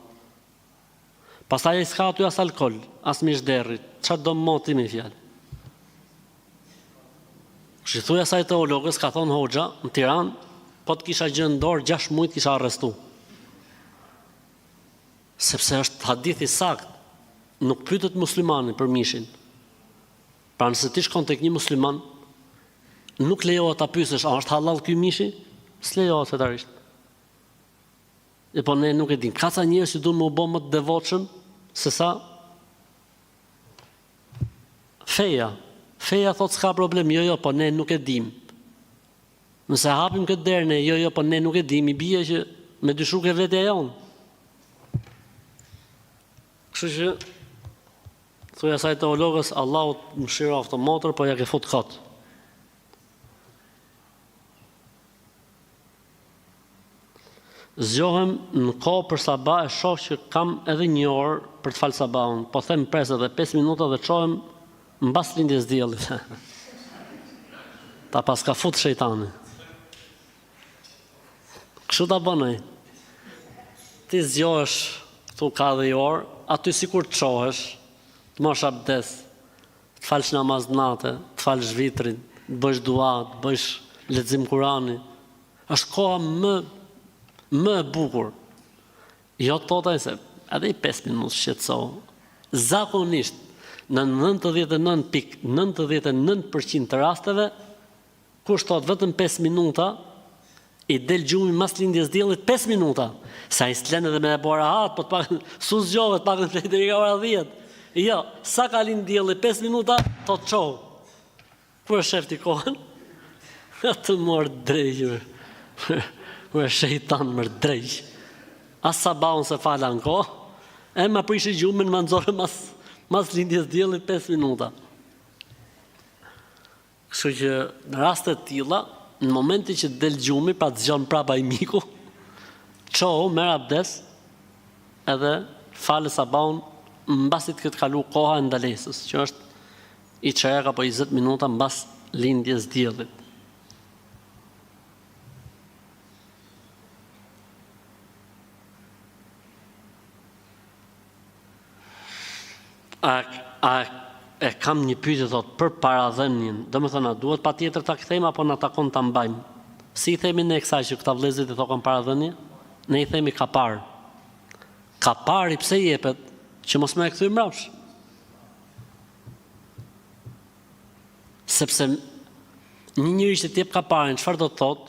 Pastaj ai s'ka aty as alkool, as mishderi, çfarë do moti me fjalë. Që thuj asaj teologës, ka thonë hoxha, në Tiranë, po të kisha gjë në dorë, 6 muaj kisha arrestu. Sepse është hadith i sakt, nuk pyetet muslimani për mishin. Pra nëse ti shkon tek një musliman, nuk lejohet ta pyesësh, a është halal ky mishi? S'lejohet fetarisht. E po ne nuk e dim. Ka ca njerëz që duan më u bë më të devotshëm se sa feja. Feja thot s'ka problem, jo, po ne nuk e dim. Nëse hapim këtë derë ne, jo, po ne nuk e dim, i bie që me dyshuke vetja jonë. Kështu që thuaj asaj teologës, Allahu mëshiroftë motor, po ja ke fut kot. Zgjohem në kohë për sabah, e shoh që kam edhe 1 orë për të falë sabahun, po them pres edhe 5 minuta dhe çohem mbas lindjes diellit. Ta pas ka fut shejtani. Kështu ta bënoj. Ti zgjohesh këtu ka dhe 1 orë, aty sikur të çohesh, të marrësh abdes, të falësh namaz natë, të falësh vitrin, të bësh dua, të bësh lexim Kurani. Është koha më e bukur. Jo tota se edhe i 5 minutë shqetëso. Zakonisht në 99.99% të rasteve kushtohet vetëm 5 minuta, i del gjumi mas lindjes diellit 5 minuta. Sa i s'len edhe me e bora hat, po të pak su zgjohet pak në flejt deri nga ora 10. Jo, sa ka lind dielli 5 minuta, to të qohë. Kur e shef ti kohën? Të morë drejgjë. Kur e shejtan mërë drejgjë. As sabahun se fala në kohë, e ma prishi gjumin më nëzore mas lindjes diellit 5 minuta. Kështu që në rastet tilla, në momenti që del gjumi, pra të zgjon prapa i miku, çohu, merr abdes, edhe falë sabahun mbasi të këtë kalu koha e ndalesës, që është i çerek apo 20 minuta mbas lindjes diellit. E kam një pyetje thot për paradhënien. Domethënë, duhet patjetër ta kthejmë apo na takon ta mbajmë? Si i themi ne kësaj që këta vëllezërit i thokën paradhënie? Ne i themi kapar. Kapari pse i jepet? Që mos më e kthy mbrapsht. Sepse një njeri që t'jep kaparin, çfarë do të thotë?